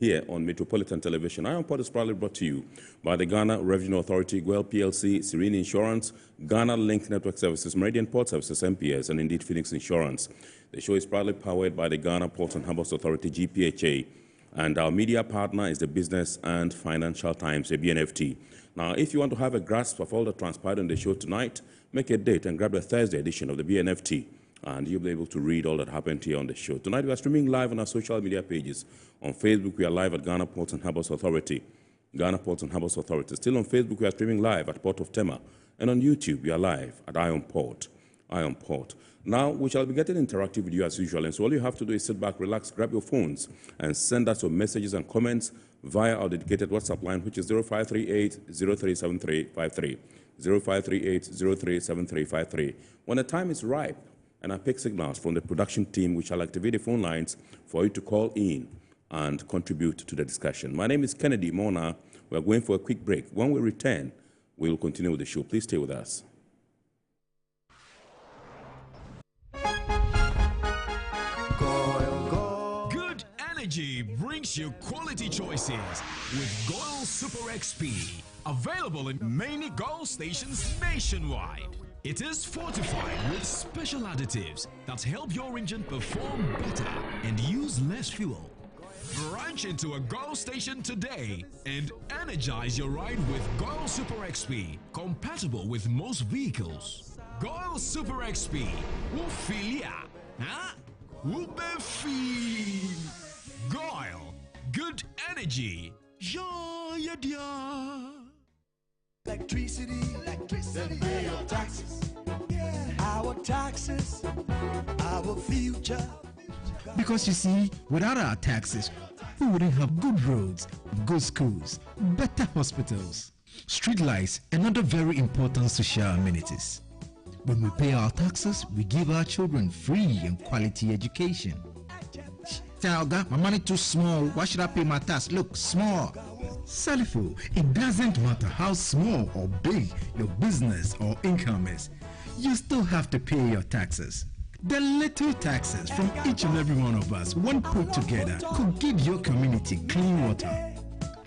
here on Metropolitan Television. Iron Pot is proudly brought to you by the Ghana Revenue Authority, Guel PLC, Serene Insurance, Ghana Link Network Services, Meridian Port Services, MPS, and indeed Phoenix Insurance. The show is proudly powered by the Ghana Ports and Harbours Authority-GPHA, and our media partner is the Business and Financial Times, the BNFT. Now, if you want to have a grasp of all that transpired on the show tonight, make a date and grab the Thursday edition of the BNFT, and you'll be able to read all that happened here on the show. Tonight, we are streaming live on our social media pages. On Facebook, we are live at Ghana Ports and Harbours Authority. Ghana Ports and Harbours Authority. Still on Facebook, we are streaming live at Port of Tema. And on YouTube, we are live at Iron Port. Iron Port. Now, we shall be getting interactive with you as usual. And so all you have to do is sit back, relax, grab your phones, and send us your messages and comments via our dedicated WhatsApp line, which is 0538-037353. 0538-037353. When the time is ripe, and I pick signals from the production team, we shall activate the phone lines for you to call in and contribute to the discussion. My name is Kennedy Mona. We're going for a quick break. When we return, we will continue with the show. Please stay with us. Good energy brings you quality choices with Goil Super XP. Available in many Goil stations nationwide. It is fortified with special additives that help your engine perform better and use less fuel. Branch into a Goil station today and energize your ride with Goil Super XP, compatible with most vehicles. Goil Super XP, Wufilia, huh? Wubefi. Goil, good energy. Yeah, yeah. Electricity, then pay your taxes. Yeah. Our taxes, our future. Because you see, without our taxes, we wouldn't have good roads, good schools, better hospitals, street lights, and other very important social amenities. When we pay our taxes, we give our children free and quality education. Talga, my money too small. Why should I pay my tax? Look, small. Salifo, it doesn't matter how small or big your business or income is, you still have to pay your taxes. The little taxes from each and every one of us, when put together, could give your community clean water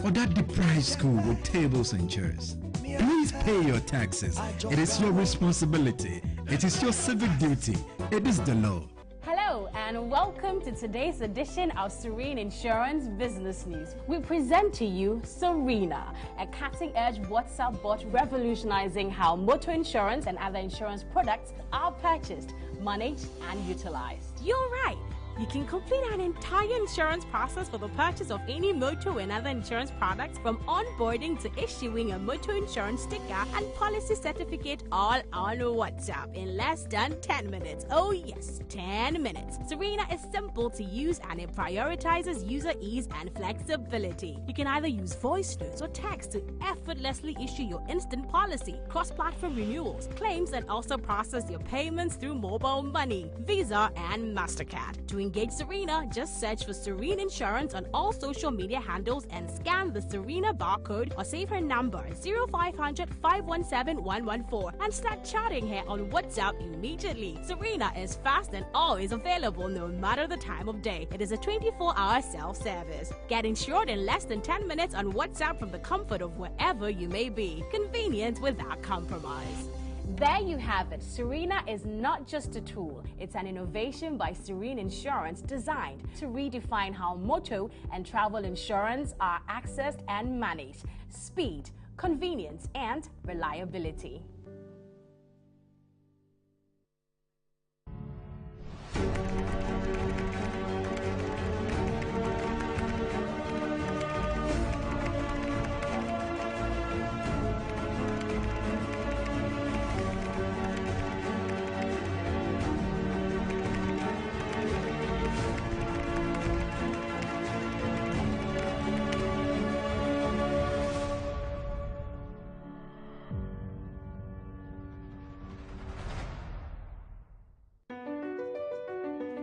or that deprived school with tables and chairs. Please pay your taxes. It is your responsibility. It is your civic duty. It is the law. Hello and welcome to today's edition of Serene Insurance Business News. We present to you Serena, a cutting-edge WhatsApp bot revolutionizing how motor insurance and other insurance products are purchased, managed and utilized. You're right. You can complete an entire insurance process for the purchase of any motor and other insurance products, from onboarding to issuing a motor insurance sticker and policy certificate, all on WhatsApp in less than 10 minutes. Oh yes, 10 minutes. Serena is simple to use and it prioritizes user ease and flexibility. You can either use voice notes or text to effortlessly issue your instant policy, cross-platform renewals, claims, and also process your payments through mobile money, Visa, and MasterCard. To engage Serena, just search for Serene Insurance on all social media handles and scan the Serena barcode or save her number 0500 517 114 and start chatting her on WhatsApp immediately. Serena is fast and always available no matter the time of day. It is a 24-hour self-service. Get insured in less than 10 minutes on WhatsApp from the comfort of wherever you may be. Convenient without compromise. There you have it. Serena is not just a tool. It's an innovation by Serene Insurance designed to redefine how motor and travel insurance are accessed and managed. Speed, convenience, and reliability.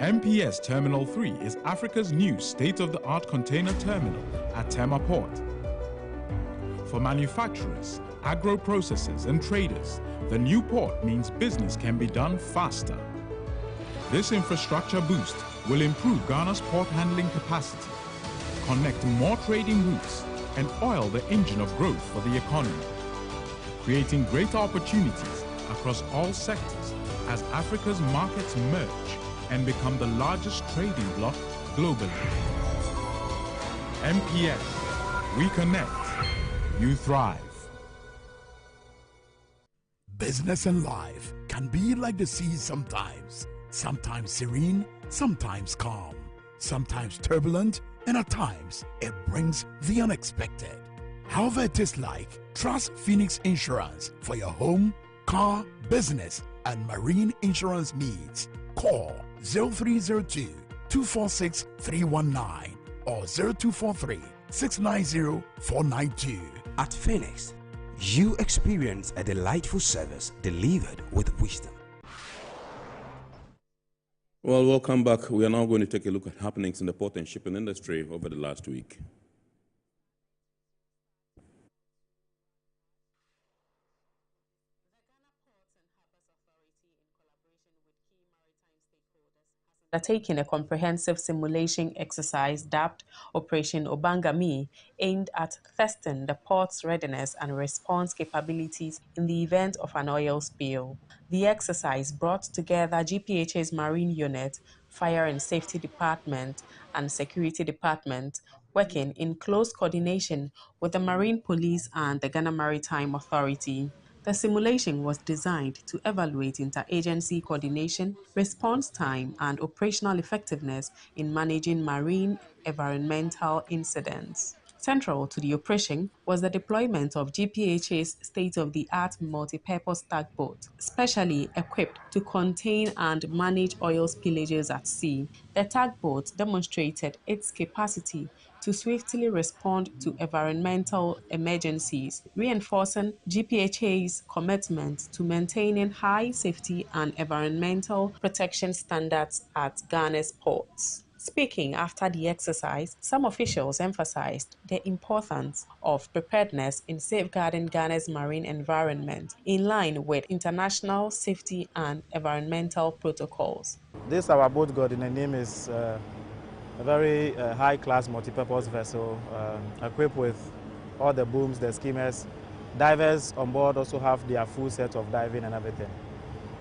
MPS Terminal 3 is Africa's new state-of-the-art container terminal at Tema Port. For manufacturers, agro-processors and traders, the new port means business can be done faster. This infrastructure boost will improve Ghana's port handling capacity, connect more trading routes and oil the engine of growth for the economy, creating greater opportunities across all sectors as Africa's markets merge and become the largest trading bloc globally. MPS, we connect, you thrive. Business and life can be like the sea sometimes. Sometimes serene, sometimes calm, sometimes turbulent, and at times it brings the unexpected. However it is like, trust Phoenix Insurance for your home, car, business, and marine insurance needs. Call 0302 246 319 or 0243 690 492. At Phoenix, you experience a delightful service delivered with wisdom. Well, welcome back. We are now going to take a look at happenings in the port and shipping industry over the last week. Undertaking a comprehensive simulation exercise dubbed Operation Obangami, aimed at testing the port's readiness and response capabilities in the event of an oil spill. The exercise brought together GPHA's Marine Unit, Fire and Safety Department, and Security Department, working in close coordination with the Marine Police and the Ghana Maritime Authority. The simulation was designed to evaluate interagency coordination, response time, and operational effectiveness in managing marine environmental incidents. Central to the operation was the deployment of GPHA's state-of-the-art multi-purpose tugboat, specially equipped to contain and manage oil spillages at sea. The tugboat demonstrated its capacity to swiftly respond to environmental emergencies, reinforcing GPHA's commitment to maintaining high safety and environmental protection standards at Ghana's ports. Speaking after the exercise, some officials emphasized the importance of preparedness in safeguarding Ghana's marine environment in line with international safety and environmental protocols. This our boat god in the name is a very high-class multi-purpose vessel equipped with all the booms, the skimmers. Divers on board also have their full set of diving and everything.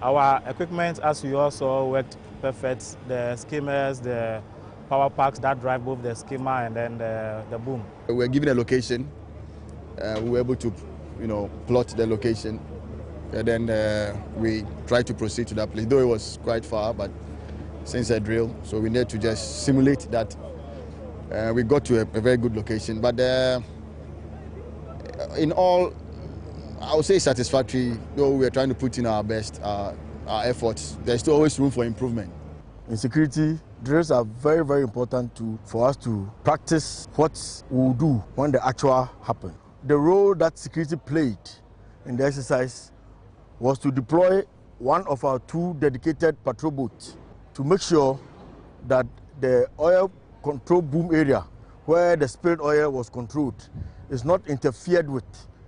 Our equipment, as you all saw, worked perfect. The skimmers, the power packs that drive both the skimmer and then the boom. We were given a location. We were able to, plot the location. And then we tried to proceed to that place, though it was quite far, but since a drill, so we need to just simulate that. We got to a very good location, but in all, I would say satisfactory, though we are trying to put in our best, our efforts. There's still always room for improvement. In security, drills are very, very important for us to practice what we'll do when the actual happens. The role that security played in the exercise was to deploy one of our 2 dedicated patrol boats to make sure that the oil control boom area where the spilled oil was controlled is not interfered with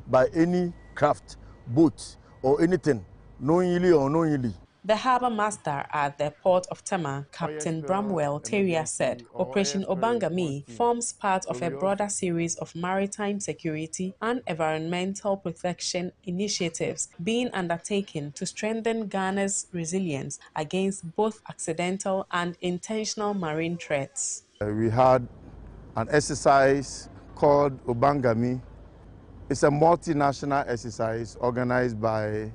by any craft, boat, or anything, knowingly or unknowingly. The harbour master at the port of Tema, Captain Bramwell Terrier, said Operation Obangami forms part of a broader series of maritime security and environmental protection initiatives being undertaken to strengthen Ghana's resilience against both accidental and intentional marine threats. We had an exercise called Obangami. It's a multinational exercise organized by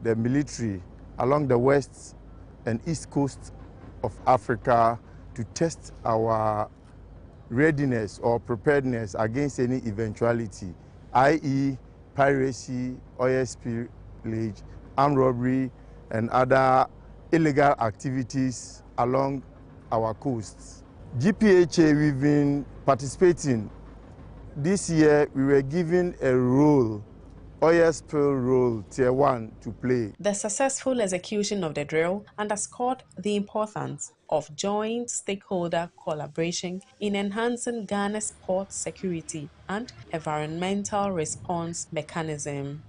the military along the west and east coast of Africa to test our readiness or preparedness against any eventuality, i.e. piracy, oil spillage, armed robbery, and other illegal activities along our coasts. GPHA, we've been participating. This year, we were given a role, oil spill role, Tier 1, to play. The successful execution of the drill underscored the importance of joint stakeholder collaboration in enhancing Ghana's port security and environmental response mechanism.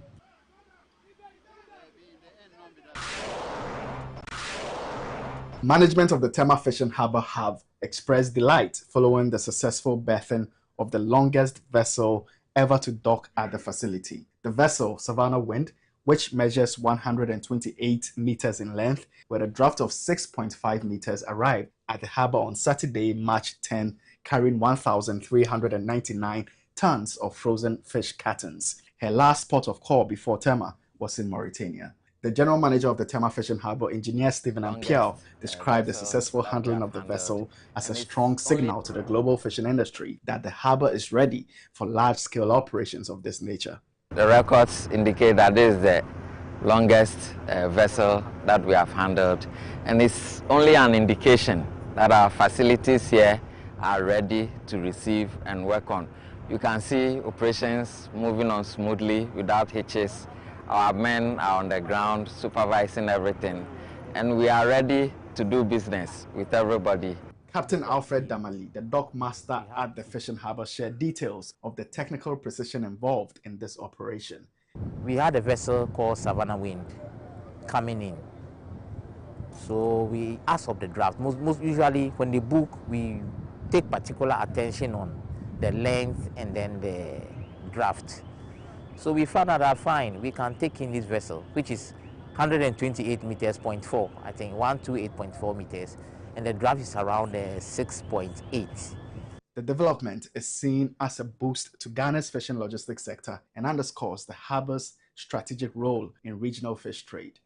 Management of the Tema Fishing Harbour have expressed delight following the successful berthing of the longest vessel ever to dock at the facility. The vessel, Savannah Wind, which measures 128 meters in length with a draft of 6.5 meters, arrived at the harbour on Saturday, March 10, carrying 1,399 tons of frozen fish cartons. Her last port of call before Tema was in Mauritania. The general manager of the Tema Fishing Harbour, Engineer Stephen Ampiel, described the successful handling of the vessel as a strong signal to the global fishing industry that the harbour is ready for large-scale operations of this nature. The records indicate that this is the longest vessel that we have handled, and it's only an indication that our facilities here are ready to receive and work on. You can see operations moving on smoothly without hitches. Our men are on the ground supervising everything, and we are ready to do business with everybody. Captain Alfred Damali, the dock master at the fishing harbour, shared details of the technical precision involved in this operation. We had a vessel called Savannah Wind coming in. So we asked of the draft. Most usually when they book, we take particular attention on the length and then the draft. So we found out that fine, we can take in this vessel, which is 128 meters, 0.4, I think 128.4 meters, and the draft is around 6.8. The development is seen as a boost to Ghana's fishing logistics sector and underscores the harbour's strategic role in regional fish trade.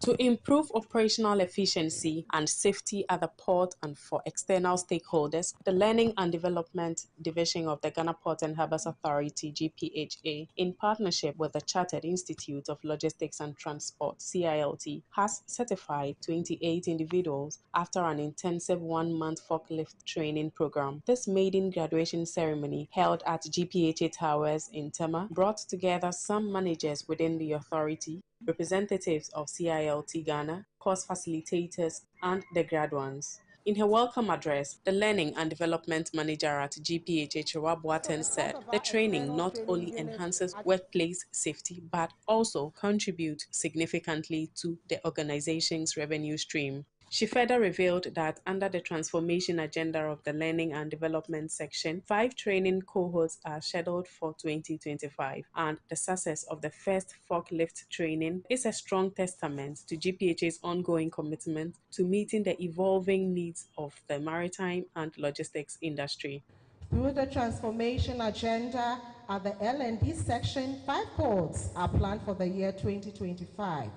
To improve operational efficiency and safety at the port and for external stakeholders, the Learning and Development Division of the Ghana Port and Harbours Authority-GPHA, in partnership with the Chartered Institute of Logistics and Transport, CILT, has certified 28 individuals after an intensive one-month forklift training program. This maiden graduation ceremony, held at GPHA Towers in Tema, brought together some managers within the authority, representatives of CILT Ghana, course facilitators, and the graduates. In her welcome address, the Learning and Development Manager at GPHA, Chewa Boaten, said the training not only enhances workplace safety but also contributes significantly to the organization's revenue stream. She further revealed that under the transformation agenda of the Learning and Development section, 5 training cohorts are scheduled for 2025, and the success of the first forklift training is a strong testament to GPHA's ongoing commitment to meeting the evolving needs of the maritime and logistics industry. Through the transformation agenda at the L&D section, 5 cohorts are planned for the year 2025,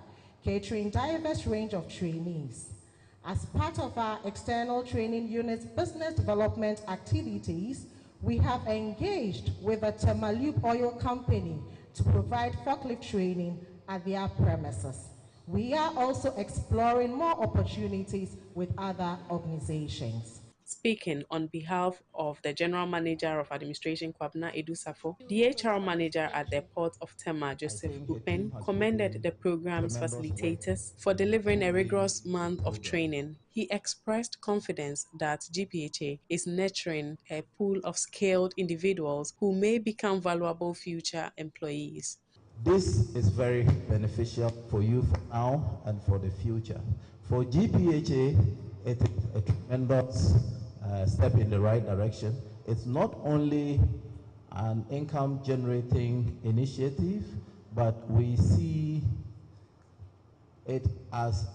catering diverse range of trainees. As part of our external training unit's business development activities, we have engaged with the Tema Oil Company to provide forklift training at their premises. We are also exploring more opportunities with other organizations. Speaking on behalf of the General Manager of Administration, Kwabna Edusafo, the HR Manager at the Port of Tema, Joseph Upen, commended the program's facilitators for delivering a rigorous month of training. He expressed confidence that GPHA is nurturing a pool of skilled individuals who may become valuable future employees. This is very beneficial for you for now and for the future. For GPHA, it is a tremendous step in the right direction. It's not only an income generating initiative, but we see it as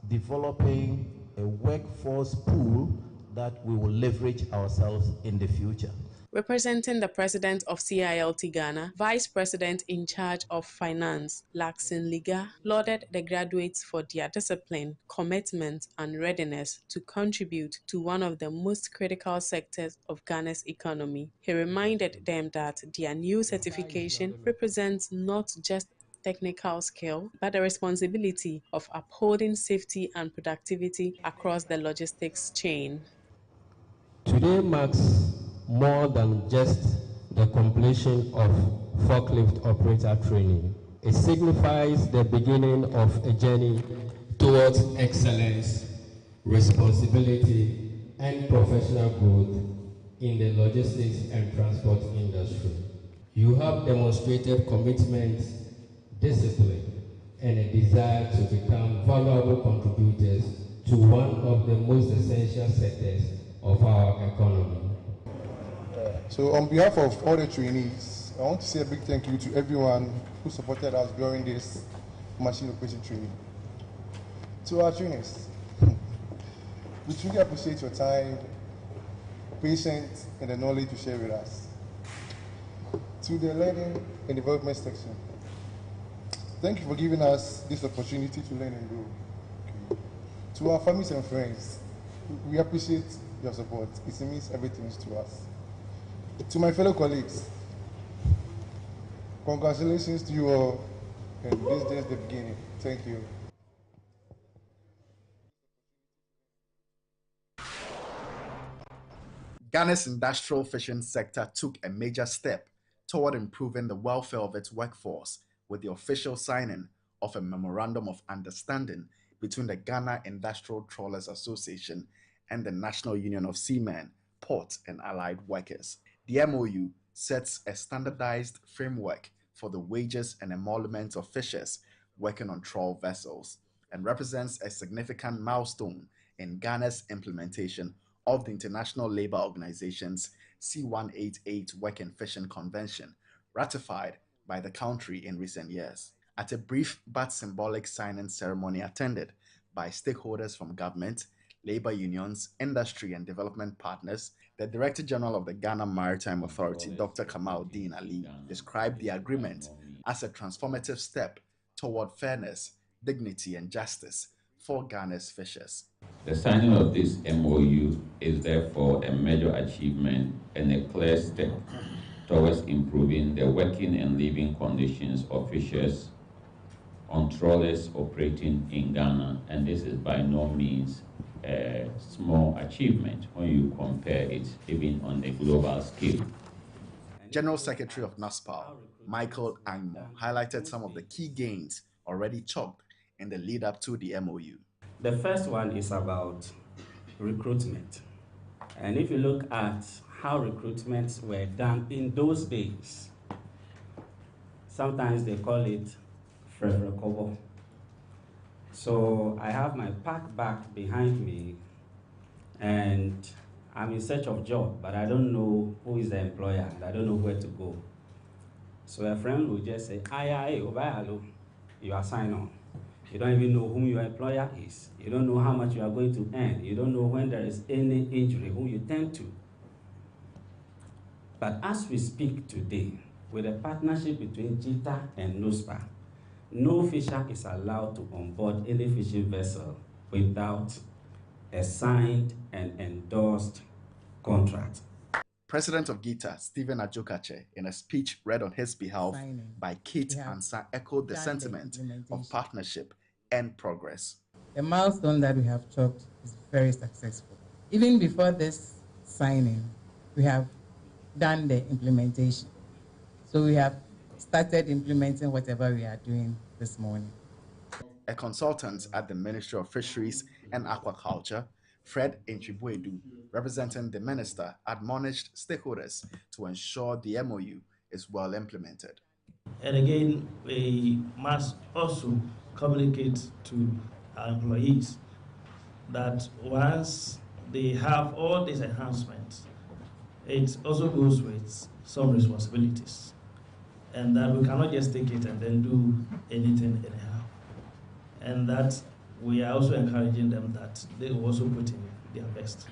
developing a workforce pool that we will leverage ourselves in the future. Representing the President of CILT Ghana, Vice President in charge of Finance, Laksin Liga, lauded the graduates for their discipline, commitment, and readiness to contribute to one of the most critical sectors of Ghana's economy. He reminded them that their new certification represents not just technical skill, but the responsibility of upholding safety and productivity across the logistics chain. Today marks more than just the completion of forklift operator training. It signifies the beginning of a journey towards excellence, responsibility, and professional growth in the logistics and transport industry. You have demonstrated commitment, discipline, and a desire to become valuable contributors to one of the most essential sectors of our economy. So on behalf of all the trainees, I want to say a big thank you to everyone who supported us during this machine operation training. To our trainees, we truly appreciate your time, patience, and the knowledge you share with us. To the learning and development section, thank you for giving us this opportunity to learn and grow. Okay. To our families and friends, we appreciate your support. It means everything to us. To my fellow colleagues, congratulations to you all, and this day is the beginning. Thank you. Ghana's industrial fishing sector took a major step toward improving the welfare of its workforce with the official signing of a Memorandum of Understanding between the Ghana Industrial Trawlers Association and the National Union of Seamen, Port and Allied Workers. The MOU sets a standardized framework for the wages and emoluments of fishers working on trawl vessels and represents a significant milestone in Ghana's implementation of the International Labour Organization's C-188 Work and Fishing Convention, ratified by the country in recent years. At a brief but symbolic signing ceremony attended by stakeholders from government, labour unions, industry and development partners, the Director General of the Ghana Maritime Authority, Dr. Kamaldeen Ali, described the agreement as a transformative step toward fairness, dignity and justice for Ghana's fishers. The signing of this MOU is therefore a major achievement and a clear step towards improving the working and living conditions of fishers on trawlers operating in Ghana, and this is by no means a small achievement when you compare it even on a global scale. General Secretary of NASPAL, Michael Angmo, highlighted some of the key gains already chalked in the lead up to the MOU. The first one is about recruitment. And if you look at how recruitments were done in those days, sometimes they call it Frevrekobo. So I have my pack bag behind me and I'm in search of job, but I don't know who is the employer and I don't know where to go. So a friend will just say, you are signed on. You don't even know whom your employer is. You don't know how much you are going to earn. You don't know when there is any injury, who you tend to. But as we speak today, with a partnership between GPHA and NOSPA, no fisher is allowed to onboard any fishing vessel without a signed and endorsed contract. President of GPHA, Stephen Ajokache, in a speech read on his behalf by Kate Ansa, echoed the sentiment of partnership and progress. The milestone that we have chalked is very successful. Even before this signing, we have done the implementation. So we have started implementing whatever we are doing this morning. A consultant at the Ministry of Fisheries and Aquaculture, Fred Nchibuedu, representing the minister, admonished stakeholders to ensure the MOU is well implemented. And again, we must also communicate to our employees that once they have all these enhancements, it also goes with some responsibilities, and that we cannot just take it and then do anything anyhow. And that we are also encouraging them that they will also put in their best.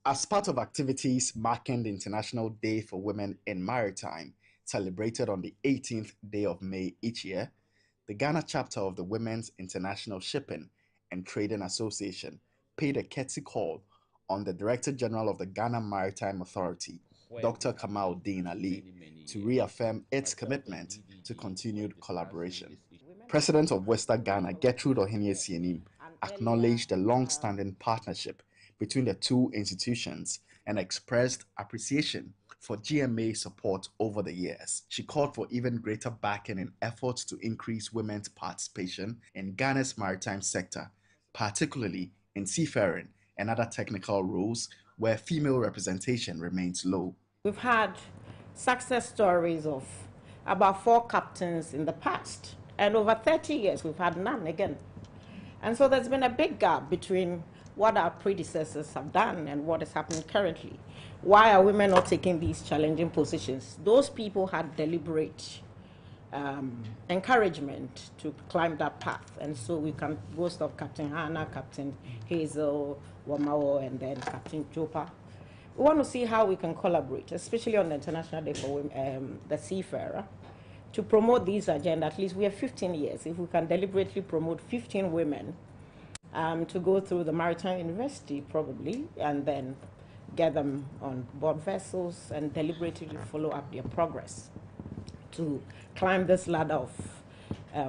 As part of activities marking the International Day for Women in Maritime, celebrated on the 18th day of May each year, the Ghana chapter of the Women's International Shipping and Trading Association paid a courtesy call on the Director General of the Ghana Maritime Authority, Dr. Kamaldeen Ali, to reaffirm its commitment to continued collaboration. President of Western Ghana, Gertrude Ohinie-Sienim, acknowledged the long-standing partnership between the two institutions and expressed appreciation for GMA support over the years. She called for even greater backing in efforts to increase women's participation in Ghana's maritime sector, particularly in seafaring and other technical roles where female representation remains low. We've had success stories of about 4 captains in the past. And over 30 years, we've had none again. And so there's been a big gap between what our predecessors have done and what is happening currently. Why are women not taking these challenging positions? Those people had deliberate encouragement to climb that path. And so we can boast of Captain Hannah, Captain Hazel, Wamao, and then Captain Jopa. We want to see how we can collaborate, especially on the International Day for Women, the Seafarer, to promote these agenda. At least we have 15 years. If we can deliberately promote 15 women to go through the Maritime University, probably, and then get them on board vessels and deliberately follow up their progress to climb this ladder of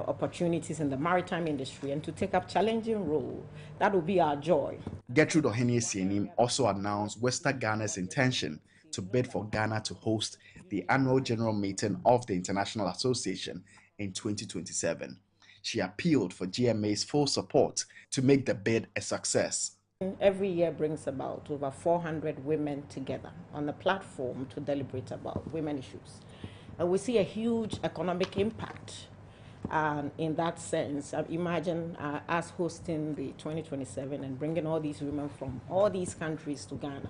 opportunities in the maritime industry and to take up challenging role. That will be our joy. Gertrude Ohene-Sienim also announced Western Ghana's intention to bid for Ghana to host the annual general meeting of the International Association in 2027. She appealed for GMA's full support to make the bid a success. Every year brings about over 400 women together on a platform to deliberate about women issues. And we see a huge economic impact in that sense. Imagine us hosting the 2027 and bringing all these women from all these countries to Ghana.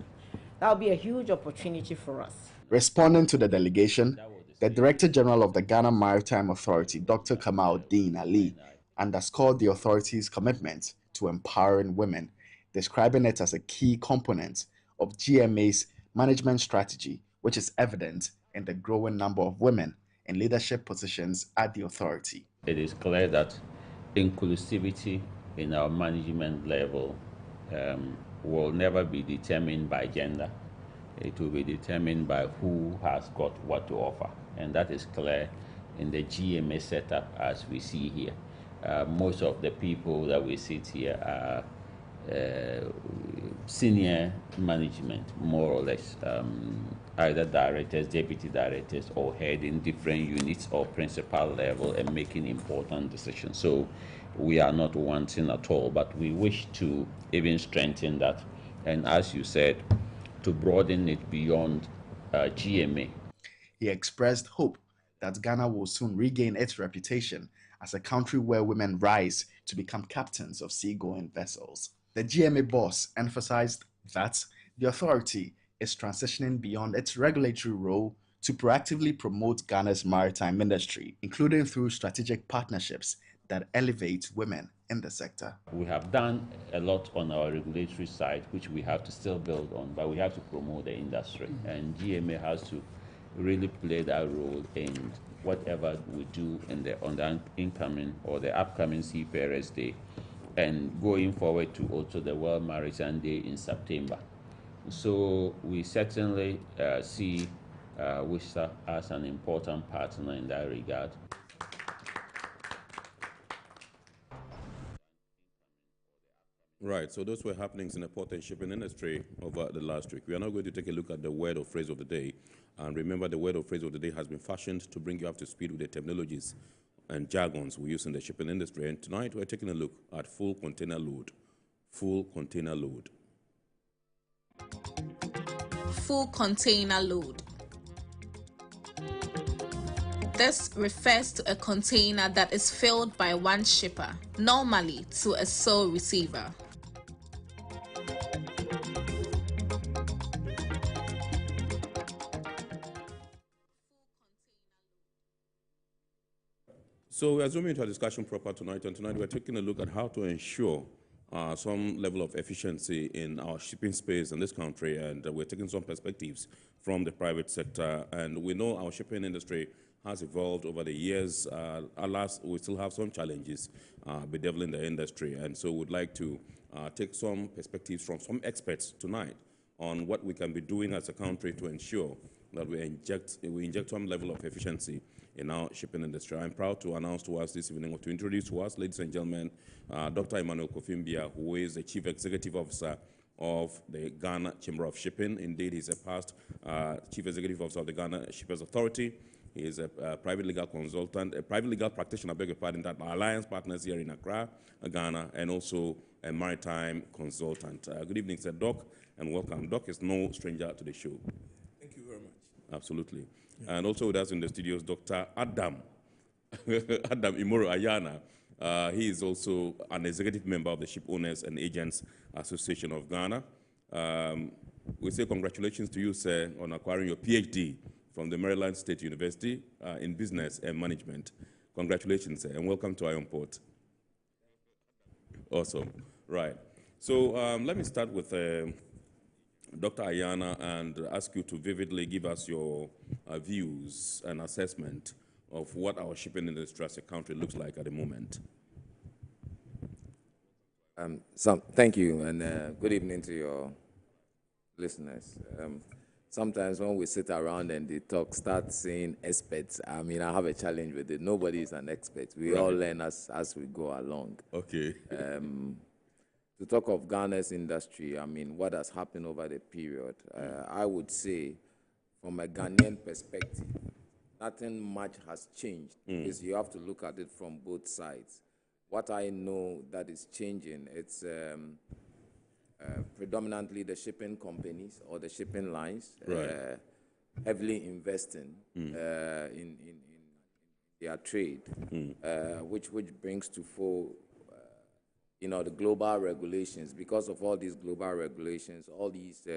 That will be a huge opportunity for us. Responding to the delegation, the Director General of the Ghana Maritime Authority, Dr. Kamal Dean Ali, underscored the authority's commitment to empowering women, describing it as a key component of GMA's management strategy, which is evident in the growing number of women in leadership positions at the authority. It is clear that inclusivity in our management level will never be determined by gender. It will be determined by who has got what to offer. And that is clear in the GMA setup as we see here. Most of the people that we sit here are senior management, more or less, either directors, deputy directors, or heading different units or principal level and making important decisions. So we are not wanting at all, but we wish to even strengthen that. And as you said, to broaden it beyond GMA. He expressed hope that Ghana will soon regain its reputation as a country where women rise to become captains of seagoing vessels. The GMA boss emphasized that the authority is transitioning beyond its regulatory role to proactively promote Ghana's maritime industry, including through strategic partnerships that elevate women in the sector. We have done a lot on our regulatory side, which we have to still build on, but we have to promote the industry. And GMA has to really play that role in whatever we do on the incoming or the upcoming Seafarers Day, and going forward to also the World Maritime Day in September. So we certainly see WISA as an important partner in that regard. Right, so those were happenings in the port and shipping industry over the last week. We are now going to take a look at the word or phrase of the day. And remember, the word or phrase of the day has been fashioned to bring you up to speed with the terminologies and jargons we use in the shipping industry. And tonight we're taking a look at full container load. Full container load. Full container load. This refers to a container that is filled by one shipper, normally to a sole receiver. So we're zooming into our discussion proper tonight, and tonight we're taking a look at how to ensure some level of efficiency in our shipping space in this country, and we're taking some perspectives from the private sector. And we know our shipping industry has evolved over the years. Alas, we still have some challenges bedeviling the industry, and so we'd like to take some perspectives from some experts tonight on what we can be doing as a country to ensure that we inject some level of efficiency in our shipping industry. I'm proud to announce to us this evening, or to introduce to us, ladies and gentlemen, Dr. Emmanuel Kofimbia, who is the Chief Executive Officer of the Ghana Chamber of Shipping. Indeed, he's a past Chief Executive Officer of the Ghana Shippers Authority. He is a private legal consultant, a private legal practitioner, I beg your pardon, that Alliance Partners here in Accra, Ghana, and also a maritime consultant. Good evening, sir. Doc, and welcome. Doc is no stranger to the show. Thank you very much. Absolutely. And also with us in the studios, Dr. Adam Imoro Ayana. He is also an executive member of the Ship Owners and Agents Association of Ghana. We say congratulations to you, sir, on acquiring your PhD from the Maryland State University in Business and Management. Congratulations, sir, and welcome to Iron Port. Awesome. Right. So let me start with Dr. Ayana and ask you to vividly give us your views and assessment of what our shipping industry as a country looks like at the moment. Thank you, and good evening to your listeners. Sometimes when we sit around and they start saying experts, I mean, I have a challenge with it. Nobody is an expert. We all learn as we go along. Okay. To talk of Ghana's industry, I mean, what has happened over the period, I would say, from a Ghanaian perspective, nothing much has changed because you have to look at it from both sides. What I know that is changing, it's predominantly the shipping companies or the shipping lines heavily investing in their trade, which brings to fore the global regulations. Because of all these global regulations, all these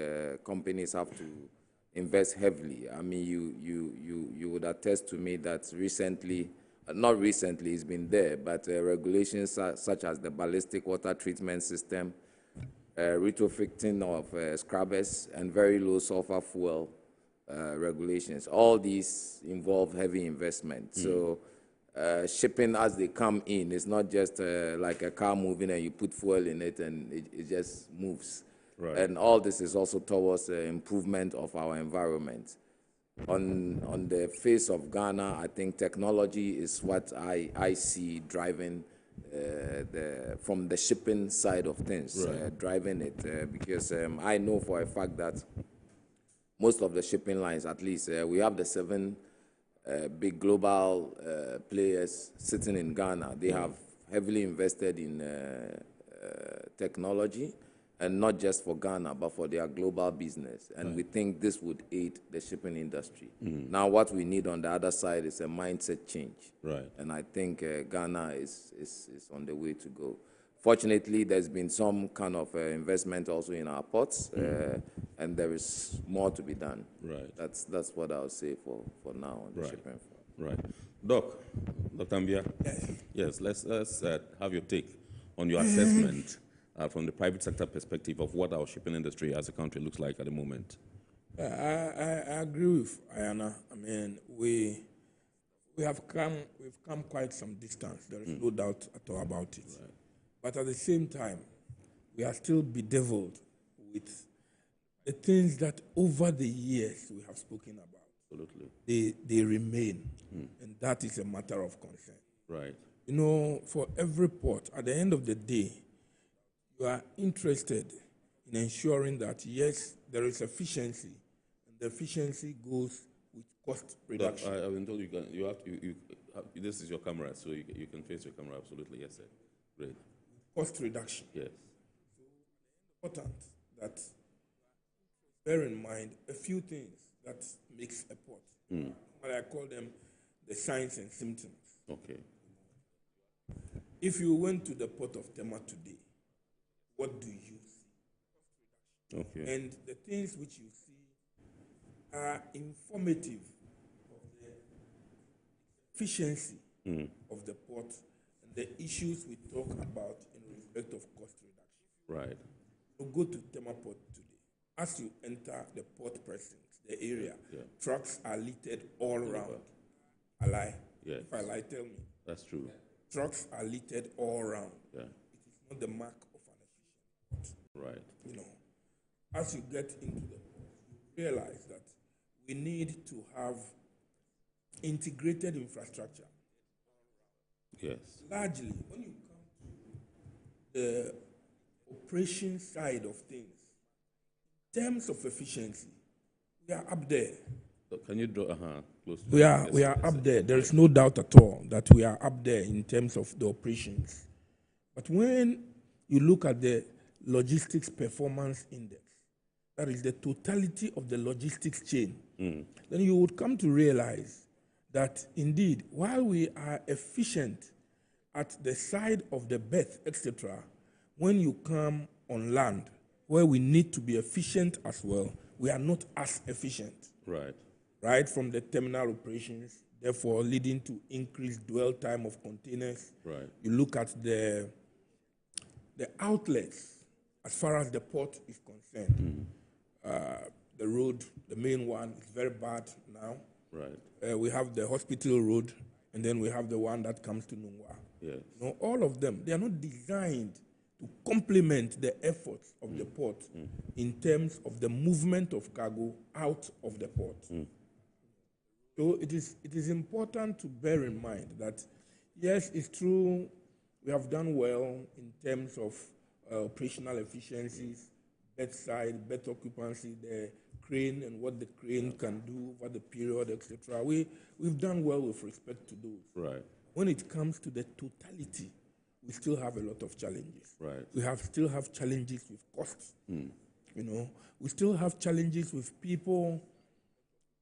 companies have to invest heavily. I mean, you would attest to me that recently, not recently, it's been there, but regulations such as the ballistic water treatment system, retrofitting of scrubbers, and very low sulfur fuel regulations. All these involve heavy investment. So shipping as they come in, it's not just like a car moving and you put fuel in it and it just moves. Right. And all this is also towards improvement of our environment. On the face of Ghana, I think technology is what I see driving from the shipping side of things, driving it, because I know for a fact that most of the shipping lines, at least, we have the 7 big global players sitting in Ghana. They have heavily invested in technology, and not just for Ghana, but for their global business. And we think this would aid the shipping industry. Now, what we need on the other side is a mindset change. Right. And I think Ghana is on the way to go. Fortunately, there's been some kind of investment also in our ports, and there is more to be done. Right. That's what I'll say for now on the shipping front. Right. Dr. Ambia, yes, let's have your take on your assessment from the private sector perspective of what our shipping industry as a country looks like at the moment. I agree with Ayana. I mean, we've come quite some distance. There is no doubt at all about it. Right. But at the same time, we are still bedeviled with the things that over the years we have spoken about. Absolutely. They remain, and that is a matter of concern. Right. You know, for every port, at the end of the day, you are interested in ensuring that, yes, there is efficiency, and the efficiency goes with cost reduction. I've been told this is your camera, so you can face your camera. Absolutely, yes, sir. Great. Cost reduction. Yes. So it's important that bear in mind a few things that makes a port. What I call them the signs and symptoms. Okay. If you went to the port of Tema today, what do you see? Okay. And the things which you see are informative of the efficiency of the port and the issues we talk about in respect of cost reduction. Right. You go to Tema Port today. As you enter the port precincts, the area, trucks are littered all around. I lie. Yes. If I lie, tell me. That's true. Trucks are littered all around. Yeah. It is not the mark of an efficient port. Right. You know, as you get into the port, you realize that we need to have integrated infrastructure. Yes. Largely, when you come to the operation side of things, in terms of efficiency, we are up there. So can you draw close to We are up there. There is no doubt at all that we are up there in terms of the operations. But when you look at the logistics performance index, that is the totality of the logistics chain, then you would come to realize that indeed, while we are efficient at the side of the berth, etc., when you come on land, where we need to be efficient as well, we are not as efficient. Right. Right from the terminal operations, therefore leading to increased dwell time of containers. Right. You look at the outlets as far as the port is concerned. The road, the main one, is very bad now. Right. We have the hospital road, and then we have the one that comes to Nungwa. Yes. You know, all of them, they are not designed to complement the efforts of the port in terms of the movement of cargo out of the port. So it is important to bear in mind that, yes, it's true, we have done well in terms of operational efficiencies, bedside, bed occupancy, the crane and what the crane can do over the period, etc. We've done well with respect to those. Right. When it comes to the totality, we still have a lot of challenges. Right. We still have challenges with costs. You know, we still have challenges with people.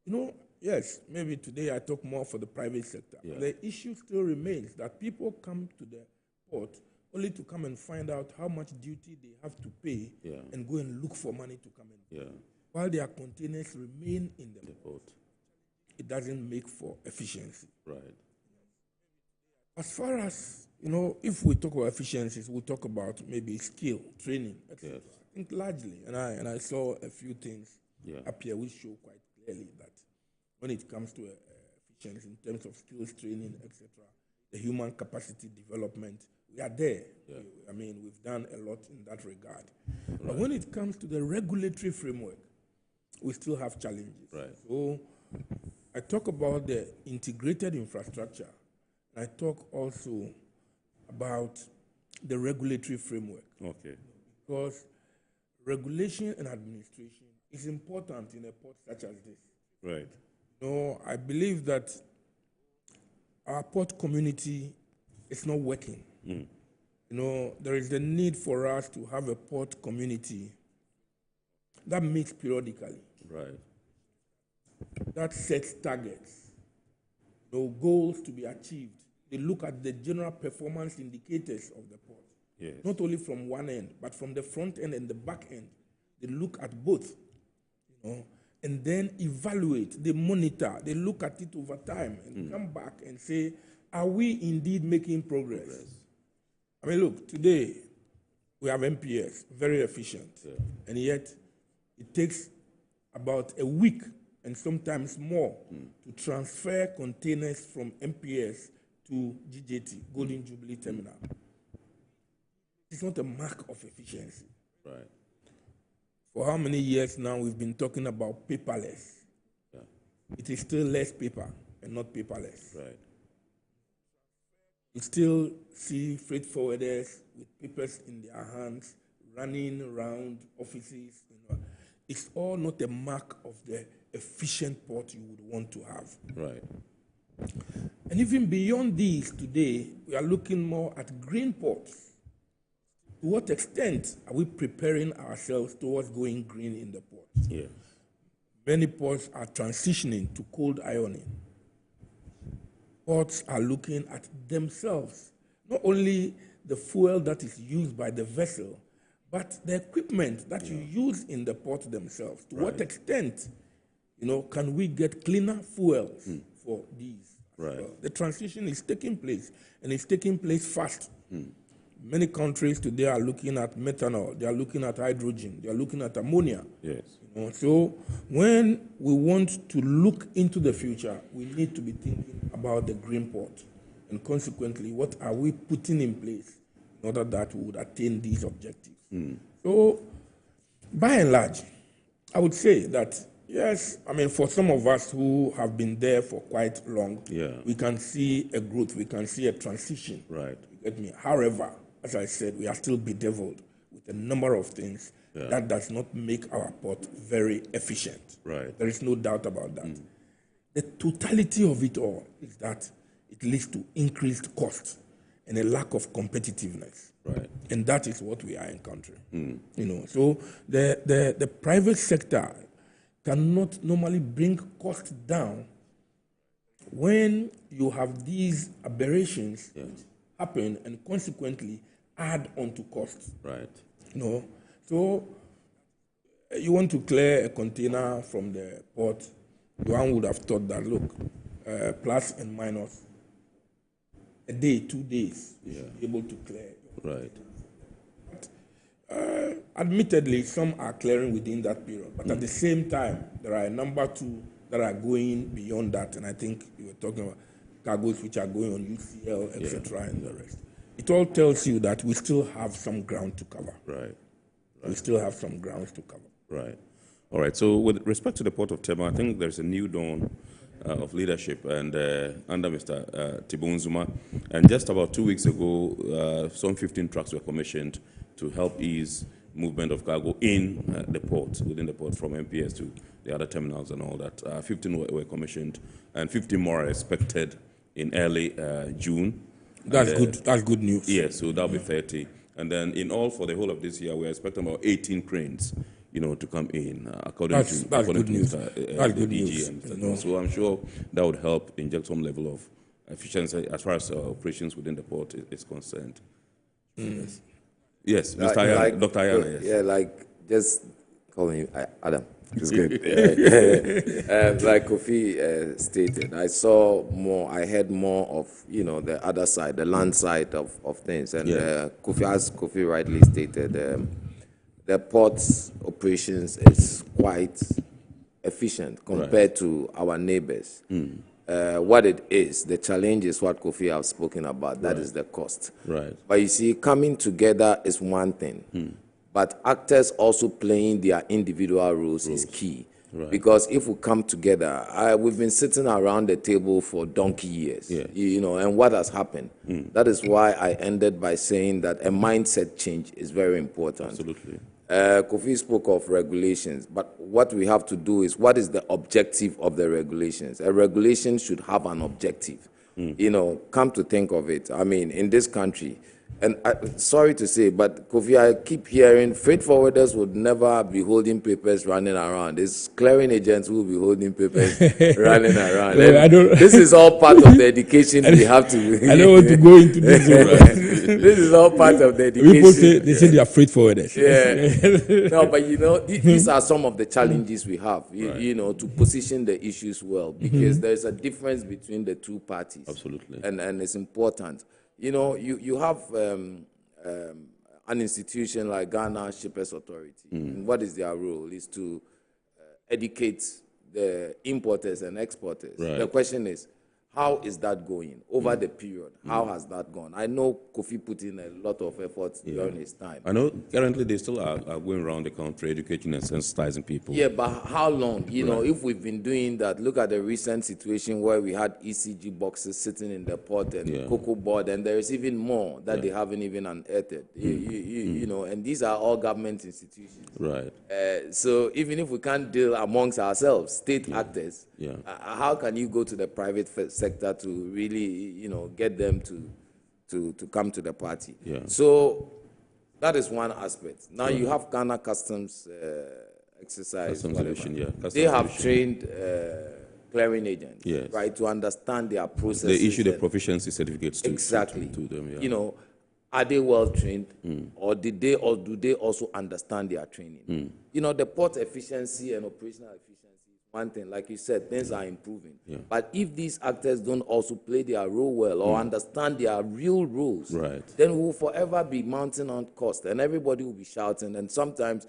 You know, yes, maybe today I talk more for the private sector. Yeah. The issue still remains that people come to the port only to come and find out how much duty they have to pay and go and look for money to come in. While their containers remain in the port, it doesn't make for efficiency. Right. As far as, you know, if we talk about efficiencies, we'll talk about maybe skill, training, etc. I think largely, and I saw a few things up here which show quite clearly that when it comes to efficiency in terms of skills training, etc., the human capacity development, we are there. I mean, we've done a lot in that regard. But when it comes to the regulatory framework, we still have challenges. Right. So I talk about the integrated infrastructure. I talk also about the regulatory framework. Okay. Because regulation and administration is important in a port such as this. Right. No, I believe that our port community is not working. You know, there is the need for us to have a port community that meets periodically. Right. That sets targets, goals to be achieved. They look at the general performance indicators of the port. Yes. Not only from one end, but from the front end and the back end. They look at both, and then evaluate, they monitor, they look at it over time and come back and say, are we indeed making progress? I mean, look, today we have MPS, very efficient, and yet it takes about a week and sometimes more to transfer containers from MPS to GJT, Golden Jubilee Terminal. It's not a mark of efficiency. Right. For how many years now we've been talking about paperless? It is still less paper and not paperless. Right. You still see freight forwarders with papers in their hands, running around offices. It's all not a mark of the efficient port you would want to have. Right. And even beyond these today, we are looking more at green ports. To what extent are we preparing ourselves towards going green in the port? Yeah. Many ports are transitioning to cold ironing. Ports are looking at themselves, not only the fuel that is used by the vessel, but the equipment that you use in the port themselves. To what extent, can we get cleaner fuels for these? Right. Well, the transition is taking place, and it's taking place fast. Many countries today are looking at methanol, they are looking at hydrogen, they are looking at ammonia. Yes. So when we want to look into the future, we need to be thinking about the green port. And consequently, what are we putting in place in order that we would attain these objectives? So by and large, I would say that, yes, I mean, for some of us who have been there for quite long, we can see a growth, we can see a transition. Right. You get me? However, as I said, we are still bedeviled with a number of things that does not make our port very efficient. Right. There is no doubt about that. The totality of it all is that it leads to increased cost and a lack of competitiveness. Right. And that is what we are encountering. So the private sector cannot normally bring cost down when you have these aberrations happen and consequently add on to costs. Right. So you want to clear a container from the port, one would have thought that, look, plus and minus, a day, 2 days, you should be able to clear. Right. Admittedly, some are clearing within that period, but at the same time, there are a number too that are going beyond that, and I think you were talking about cargoes which are going on UCL, etc., and the rest. It all tells you that we still have some ground to cover. Right. We still have some grounds to cover. Right. All right. So with respect to the Port of Tema, I think there's a new dawn of leadership and under Mr. Tibunzuma. And just about 2 weeks ago, some 15 trucks were commissioned to help ease movement of cargo in the port, within the port, from MPS to the other terminals and all that. 15 were commissioned, and 15 more are expected in early June. That's good. That's good news. Yeah, so that'll be 30. And then in all, for the whole of this year, we're expecting about 18 cranes, to come in, according to good news. That's good DG. news. So I'm sure that would help inject some level of efficiency as far as operations within the port is concerned. Yes, Mr. Ayala, Dr. Ayala, yes. Yeah, like just calling you Adam. It's good. Like Kofi stated, I heard more of, the other side, the land side of things. And Kofi, as Kofi rightly stated, the port's operations is quite efficient compared to our neighbors. What it is, the challenge is what Kofi has spoken about. That is the cost. Right. But you see, coming together is one thing. But actors also playing their individual roles is key. Right. Because if we come together, we've been sitting around the table for donkey years, and what has happened? That is why I ended by saying that a mindset change is very important. Absolutely. Kofi spoke of regulations, but what we have to do is, what is the objective of the regulations? A regulation should have an objective. Come to think of it, I mean, in this country, and sorry to say, but Kofi, I keep hearing freight forwarders would never be holding papers running around. It's clearing agents who will be holding papers running around. This is all part of the education we have to. I don't want to go into this. This is all part of the education. People say they are freight forwarders. Yeah. No, but these are some of the challenges we have. To position the issues well, because there's a difference between the two parties. Absolutely. And it's important. You have an institution like Ghana Shippers Authority. And what is their role? Is to educate the importers and exporters. Right. The question is, how is that going over the period? How has that gone? I know Kofi put in a lot of efforts during his time. I know currently they still are going around the country educating and sensitizing people. Yeah, but how long? If we've been doing that, look at the recent situation where we had ECG boxes sitting in the port and cocoa board, and there is even more that they haven't even unearthed. And these are all government institutions. Right. So even if we can't deal amongst ourselves, state actors, how can you go to the private sector to really, get them to come to the party? So that is one aspect. Now you have Ghana Customs exercise. Customs division, they have trained clearing agents, right, to understand their processes. They issue the proficiency certificates to them. Are they well trained, or do they also understand their training? The port efficiency and operational efficiency. One thing, like you said, things are improving. But if these actors don't also play their role well or understand their real roles, then we will forever be mounting on cost, and everybody will be shouting. And sometimes,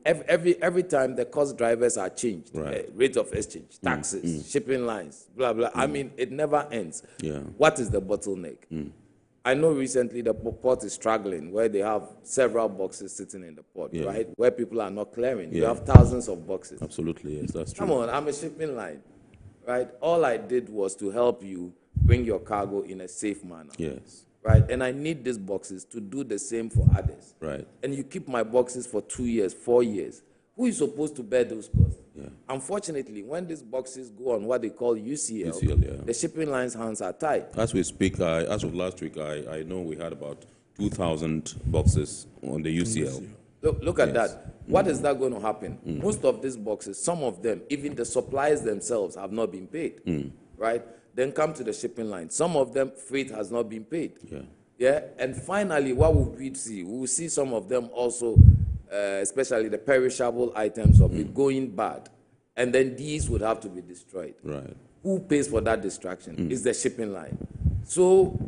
every time the cost drivers are changed, rate of exchange, taxes, shipping lines, blah blah. I mean, it never ends. What is the bottleneck? I know recently the port is struggling, where they have several boxes sitting in the port, right? Where people are not clearing. You have thousands of boxes. Absolutely, yes, that's true. Come on, I'm a shipping line, right? All I did was to help you bring your cargo in a safe manner. Yes. Right? And I need these boxes to do the same for others. Right. And you keep my boxes for 2 years, 4 years. Who is supposed to bear those costs? Unfortunately, when these boxes go on what they call UCL, the shipping line's hands are tied. As we speak, as of last week, I know we had about 2,000 boxes on the UCL. Look at that. What is that going to happen? Most of these boxes, some of them, even the suppliers themselves have not been paid, right? Then come to the shipping line. Some of them, freight has not been paid. Yeah. And finally, what would we see? We will see some of them also, especially the perishable items of it going bad. And then these would have to be destroyed. Right. Who pays for that destruction? It's the shipping line. So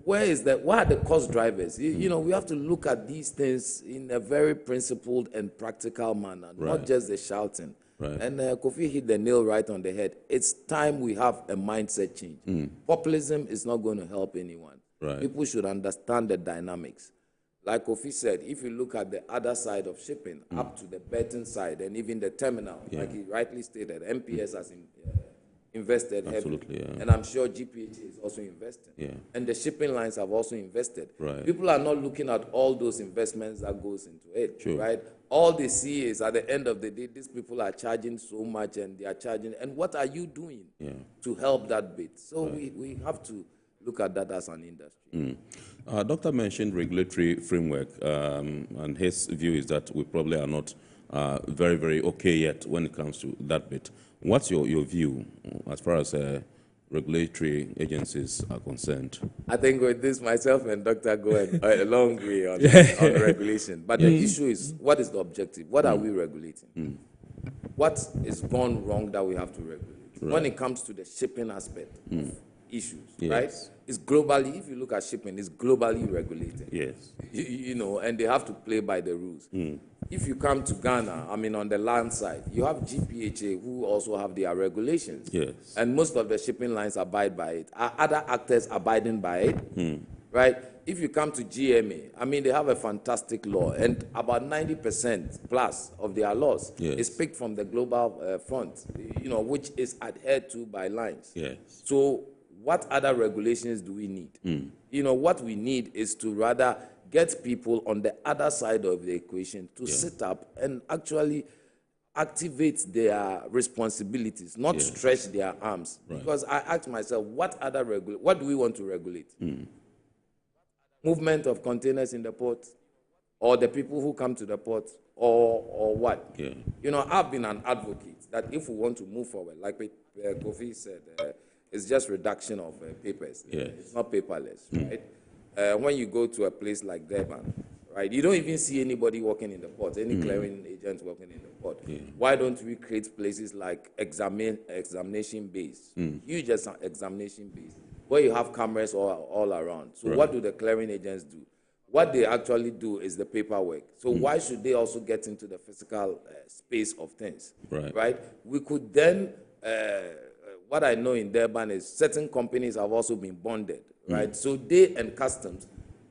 where is that? What are the cost drivers? You know, we have to look at these things in a very principled and practical manner, not just the shouting. Right. And Kofi hit the nail right on the head. It's time we have a mindset change. Populism is not going to help anyone. Right. People should understand the dynamics. Like Kofi said, if you look at the other side of shipping, up to the betting side and even the terminal, like he rightly stated, MPS has invested Absolutely, heavily. yeah. And I'm sure GPHA is also investing. Yeah. And the shipping lines have also invested. Right. People are not looking at all those investments that goes into it, Sure. right? All they see is at the end of the day, these people are charging so much and they are charging. And what are you doing to help that bit? So we have to look at that as an industry. Doctor mentioned regulatory framework, and his view is that we probably are not very, very okay yet when it comes to that bit. What's your view as far as regulatory agencies are concerned? I think with this, myself and Dr. go a long way on regulation. But the issue is, what is the objective? What are we regulating? What is gone wrong that we have to regulate? Right. When it comes to the shipping aspect of issues, Yes. right? It's globally, if you look at shipping, it's globally regulated. Yes. You know, and they have to play by the rules. If you come to Ghana, I mean, on the land side, you have GPHA who also have their regulations. Yes. And most of the shipping lines abide by it. Are other actors abiding by it? Right? If you come to GMA, I mean, they have a fantastic law, and about 90% plus of their laws is picked from the global front, you know, which is adhered to by lines. Yes. So what other regulations do we need? You know, what we need is to rather get people on the other side of the equation to sit up and actually activate their responsibilities, not stretch their arms. Right. Because I asked myself, what do we want to regulate? Movement of containers in the port, or the people who come to the port, or what? You know, I've been an advocate that if we want to move forward, like Kofi said, it's just reduction of papers. It's not paperless, right? When you go to a place like Durban, right, you don't even see anybody working in the port, any clearing agents working in the port. Why don't we create places like examination base, huge examination base, where you have cameras all around? So what do the clearing agents do? What they actually do is the paperwork. So why should they also get into the physical space of things? Right? We could then, what I know in Durban is certain companies have also been bonded, right? So they and customs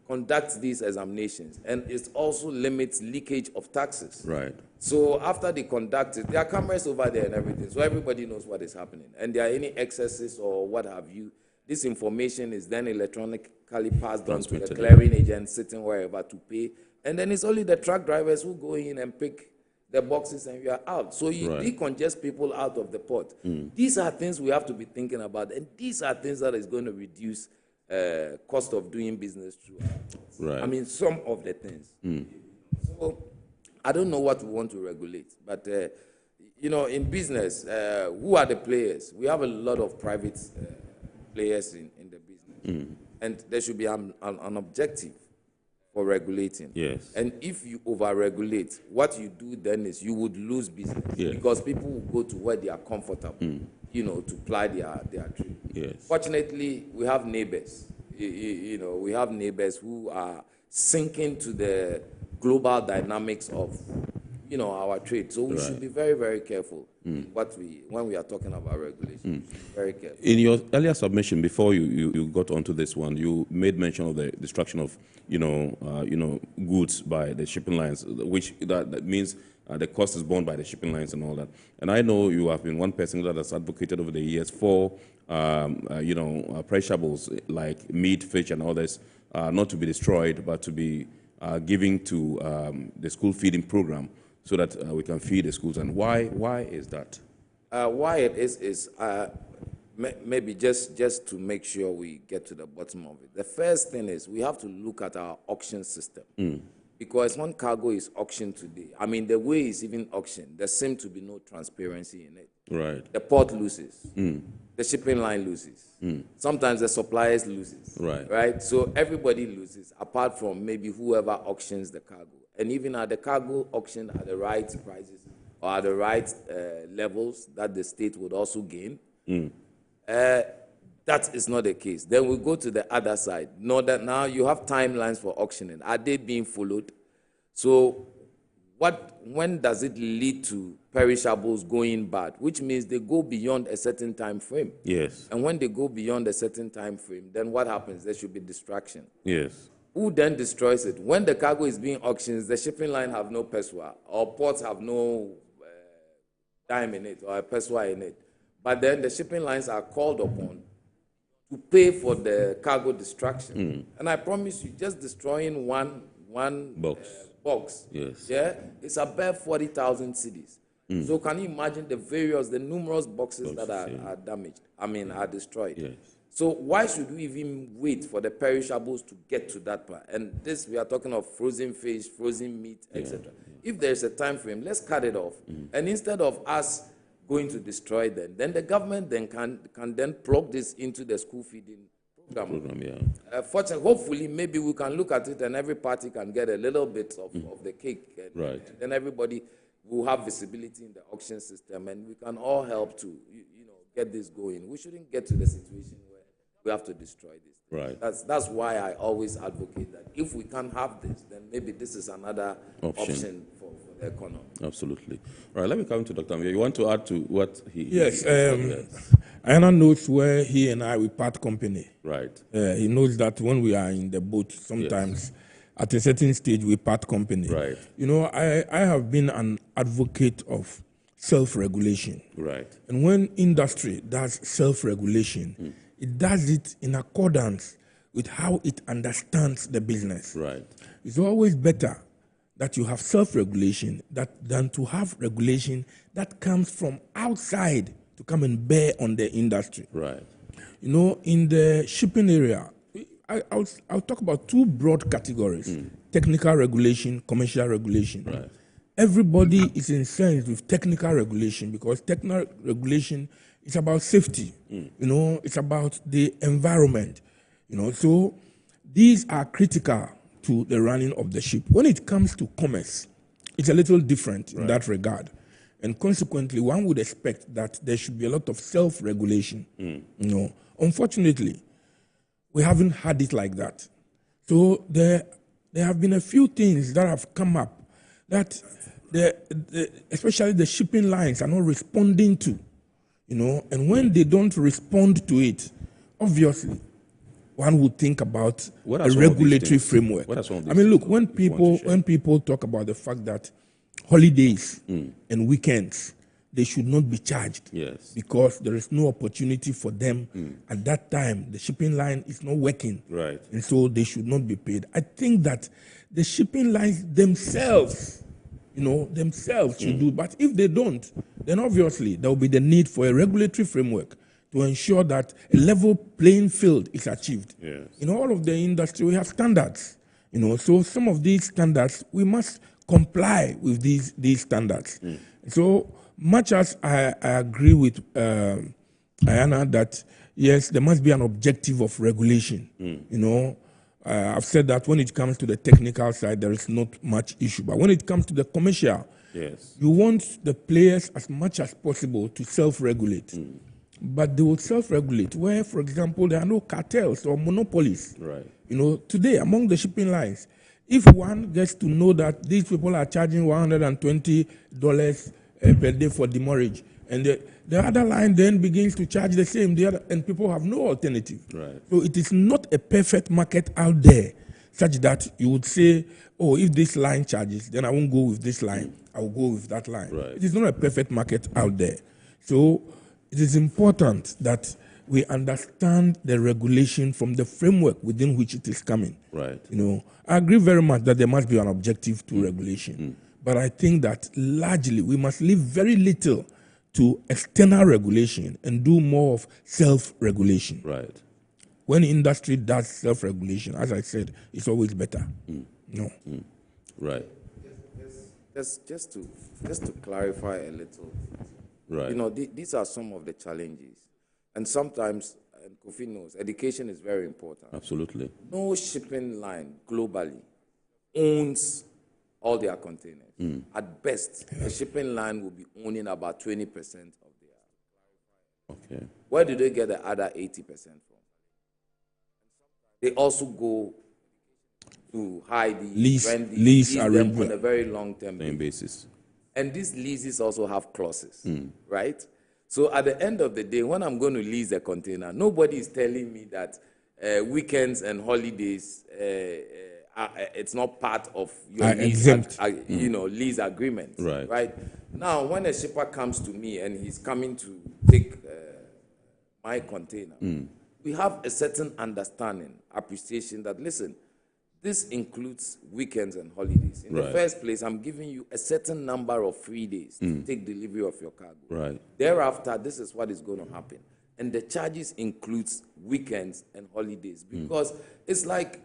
conduct these examinations, and it also limits leakage of taxes. Right. So after they conduct it, there are cameras over there and everything, so everybody knows what is happening. And there are any excesses or what have you, this information is then electronically passed on to the clearing agent sitting wherever to pay. And then it's only the truck drivers who go in and pick the boxes and we are out. So you decongest people out of the port. These are things we have to be thinking about. And these are things that is going to reduce cost of doing business through. Right. I mean, some of the things. So I don't know what we want to regulate. But, you know, in business, who are the players? We have a lot of private players in the business. And there should be an objective for regulating. Yes. And if you over-regulate, what you do then is you would lose business because people will go to where they are comfortable, you know, to ply their trade. Yes. Fortunately, we have neighbors. You know, we have neighbors who are sinking to the global dynamics of, you know, our trade. So we should be very, very careful when we are talking about regulation. Very careful. In your earlier submission, before you got onto this one, you made mention of the destruction of, goods by the shipping lines, which that means the cost is borne by the shipping lines and all that. And I know you have been one person that has advocated over the years for, perishables like meat, fish, and others, not to be destroyed, but to be given to the school feeding program, so that we can feed the schools. And why is that? Why it is maybe just to make sure we get to the bottom of it. The first thing is we have to look at our auction system. Because when cargo is auctioned today, I mean, the way it's even auctioned, there seems to be no transparency in it. Right. The port loses. The shipping line loses. Sometimes the suppliers loses. Right. Right? So everybody loses, apart from maybe whoever auctions the cargo. And even at the cargo auction at the right prices or at the right levels that the state would also gain, that is not the case. Then we go to the other side. Know that now you have timelines for auctioning. Are they being followed? So when does it lead to perishables going bad? Which means they go beyond a certain time frame. Yes. And when they go beyond a certain time frame, then what happens? There should be distraction. Yes. Who then destroys it? When the cargo is being auctioned, the shipping line have no peswa, or ports have no dime in it, or a peswa in it. But then the shipping lines are called upon to pay for the cargo destruction. And I promise you, just destroying one box, yes, it's about 40,000 cedis. So can you imagine the numerous boxes that are damaged? I mean, are destroyed. Yes. So why should we even wait for the perishables to get to that part? And this, we are talking of frozen fish, frozen meat, etc. If there is a time frame, let's cut it off. And instead of us going to destroy them, then the government then can then plug this into the school feeding program. Fortunately, hopefully, maybe we can look at it and every party can get a little bit of the cake. And then everybody will have visibility in the auction system, and we can all help to get this going. We shouldn't get to the situation where we have to destroy this. Right. That's why I always advocate that if we can't have this, then maybe this is another option for the economy. Absolutely. All right, let me come to Dr. Amir. You want to add to what he... Yes. Anna knows where he and I, we part company. Right. He knows that when we are in the boat, sometimes at a certain stage, we part company. Right. You know, I have been an advocate of self-regulation. Right. And when industry does self-regulation, it does it in accordance with how it understands the business. Right. It's always better that you have self-regulation than to have regulation that comes from outside to come and bear on the industry. Right. You know, in the shipping area, I'll talk about two broad categories: technical regulation, commercial regulation. Right. Everybody is incensed with technical regulation because technical regulation is about safety. You know, it's about the environment. You know, so these are critical to the running of the ship. When it comes to commerce, it's a little different in that regard. And consequently, one would expect that there should be a lot of self-regulation. You know, unfortunately, we haven't had it like that. So there have been a few things that have come up that especially the shipping lines are not responding to. You know, and when they don't respond to it, obviously, one would think about a regulatory framework. I mean, look, when people talk about the fact that holidays and weekends, they should not be charged because there is no opportunity for them at that time. The shipping line is not working, and so they should not be paid. I think that the shipping lines themselves, should do. But if they don't, then obviously there will be the need for a regulatory framework to ensure that a level playing field is achieved. In all of the industry, we have standards. You know, so some of these standards, we must comply with these standards. So much as I agree with Ayana that, yes, there must be an objective of regulation. You know, I've said that when it comes to the technical side, there is not much issue. But when it comes to the commercial, you want the players as much as possible to self-regulate. But they will self-regulate where, for example, there are no cartels or monopolies. You know, today, among the shipping lines, if one gets to know that these people are charging $120 per day for demurrage, and the other line then begins to charge the same, and people have no alternative. So it is not a perfect market out there such that you would say, oh, if this line charges, then I won't go with this line, I will go with that line. It is not a perfect market out there. So it is important that we understand the regulation from the framework within which it is coming. You know, I agree very much that there must be an objective to regulation. But I think that largely we must leave very little to external regulation and do more of self-regulation. When industry does self-regulation, as I said, it's always better. Right. Just to clarify a little. Right. You know, these are some of the challenges. And sometimes, and Kofi knows, education is very important. Absolutely. No shipping line globally owns all their containers. At best, a shipping line will be owning about 20% of their. Okay. Where do they get the other 80% from? They also go to hide the lease them arrangement on a very long-term basis. And these leases also have clauses, right? So at the end of the day, when I'm going to lease a container, nobody is telling me that weekends and holidays, it's not part of your lease, lease agreement, right? Now, when a shipper comes to me and he's coming to take my container, we have a certain understanding, appreciation that, listen, this includes weekends and holidays. In the first place, I'm giving you a certain number of free days to take delivery of your cargo. Right. Thereafter, this is what is going to happen. And the charges includes weekends and holidays because it's like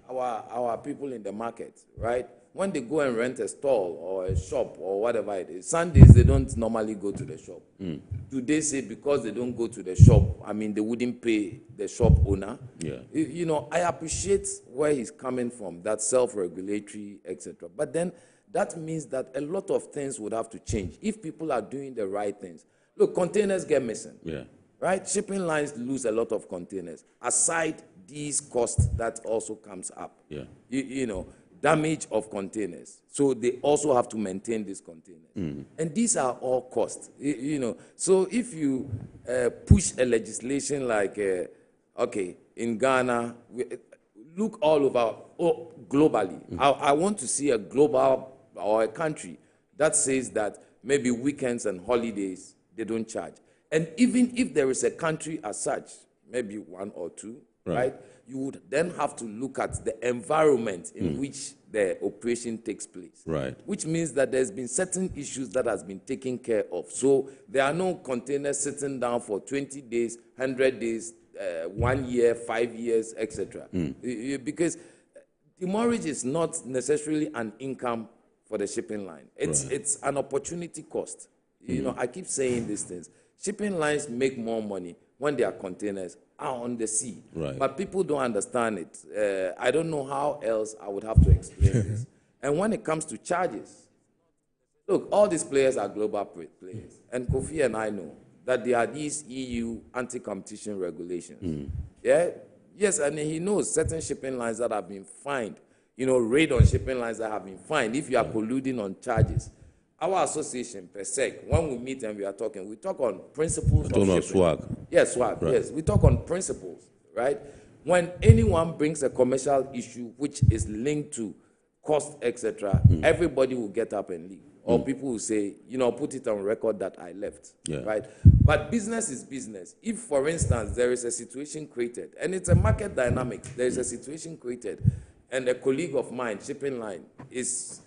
our people in the market, right? When they go and rent a stall or a shop or whatever it is, Sundays they don't normally go to the shop. Do they say because they don't go to the shop, I mean, they wouldn't pay the shop owner? Yeah. You know, I appreciate where he's coming from, that self-regulatory, etc. But then that means that a lot of things would have to change if people are doing the right things. Look, containers get missing. Yeah. Right? Shipping lines lose a lot of containers. Aside these costs that also comes up. Yeah. You know, damage of containers. So they also have to maintain these containers. And these are all costs. You know, so if you push a legislation like, okay, in Ghana, look all over, globally. I want to see a global or a country that says that maybe weekends and holidays, they don't charge. And even if there is a country as such, maybe one or two, right? You would then have to look at the environment in which the operation takes place. Right. Which means that there's been certain issues that has been taken care of. So there are no containers sitting down for 20 days, 100 days, 1 year, 5 years, etc. Because demurrage is not necessarily an income for the shipping line. It's an opportunity cost. You know, I keep saying these things. Shipping lines make more money when their containers are on the sea. But people don't understand it. I don't know how else I would have to explain this. And when it comes to charges, look, all these players are global players. And Kofi and I know that there are these EU anti-competition regulations. Yeah? Yes, and he knows certain shipping lines that have been fined. You know, raid on shipping lines that have been fined if you are colluding on charges. Our association, PERSEC, when we meet and we talk on principles of shipping. Swag. Yes, swag, yes. We talk on principles, right? When anyone brings a commercial issue which is linked to cost, etc., everybody will get up and leave. Or people will say, you know, put it on record that I left, right? But business is business. If, for instance, there is a situation created, and it's a market dynamic, there is a situation created, and a colleague of mine, shipping line, is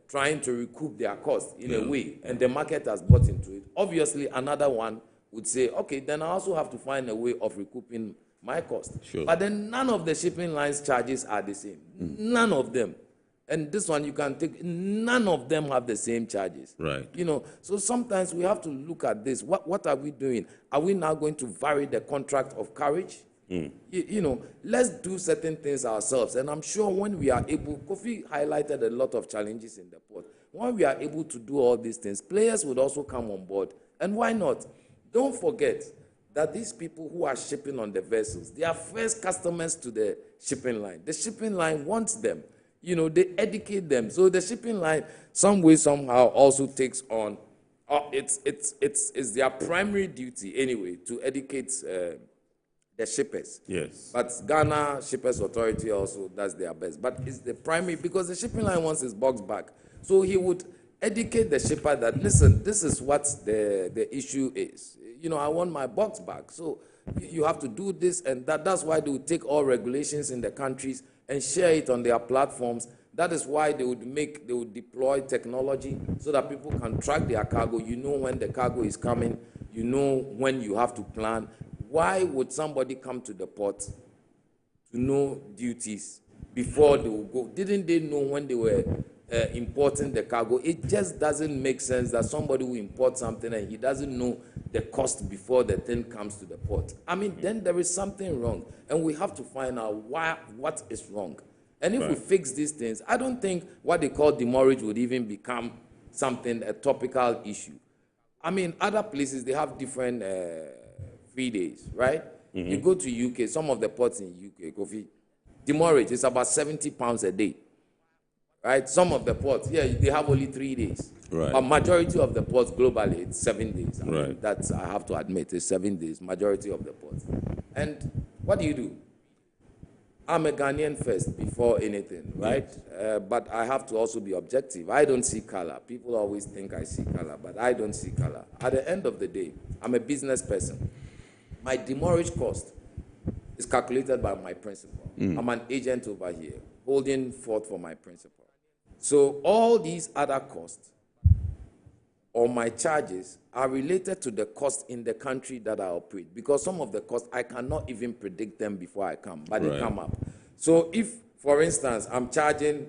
trying to recoup their cost in a way, and the market has bought into it. Obviously, another one would say, okay, then I also have to find a way of recouping my cost. But then none of the shipping lines charges are the same. None of them. And this one you can take, none of them have the same charges. Right. You know, so sometimes we have to look at this. What are we doing? Are we now going to vary the contract of carriage? You know, let's do certain things ourselves. And I'm sure when we are able, Kofi highlighted a lot of challenges in the port. When we are able to do all these things, players would also come on board. And why not? Don't forget that these people who are shipping on the vessels, they are first customers to the shipping line. The shipping line wants them. You know, they educate them. So the shipping line, some way, somehow, also takes on, it's their primary duty anyway, to educate the shippers. Yes. But Ghana Shippers Authority also does their best. But it's the primary, because the shipping line wants his box back. So he would educate the shipper that, listen, this is what the issue is. You know, I want my box back. So you have to do this and that. That's why they would take all regulations in the countries and share it on their platforms. That is why they would deploy technology so that people can track their cargo. You know when the cargo is coming. You know when you have to plan. Why would somebody come to the port to know duties before they will go? Didn't they know when they were importing the cargo? It just doesn't make sense that somebody will import something and he doesn't know the cost before the thing comes to the port. I mean, then there is something wrong, and we have to find out what is wrong. And if we fix these things, I don't think what they call demurrage would even become something, a topical issue. I mean, other places, they have different free days, right? You go to UK, some of the ports in UK, Kofi, demurrage is about £70 a day, right? Some of the ports, yeah, they have only 3 days. Right. But majority of the ports globally, it's 7 days. I mean, Right. that's, I have to admit, it's 7 days, majority of the ports. And what do? I'm a Ghanaian first before anything, right? But I have to also be objective. I don't see color. People always think I see color, but I don't see color. At the end of the day, I'm a business person. My demurrage cost is calculated by my principal. I'm an agent over here, holding forth for my principal. So all these other costs or my charges are related to the cost in the country that I operate, because some of the costs, I cannot even predict them before I come, but they come up. So if, for instance, I'm charging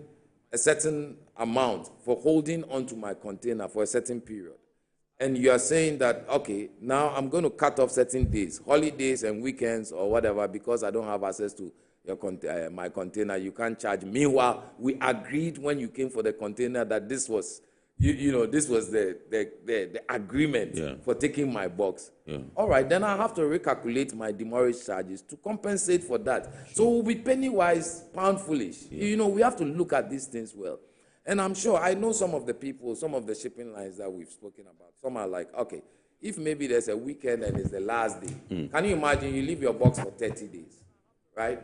a certain amount for holding onto my container for a certain period, and you are saying that, okay, now I'm going to cut off certain days, holidays and weekends or whatever, because I don't have access to your my container, you can't charge. Meanwhile, we agreed when you came for the container that this was, this was the agreement for taking my box. All right, then I have to recalculate my demurrage charges to compensate for that. So we'll be penny wise, pound foolish. We have to look at these things well. And I'm sure, I know some of the people, some of the shipping lines that we've spoken about, some are like, okay, if maybe there's a weekend and it's the last day, can you imagine you leave your box for 30 days, right?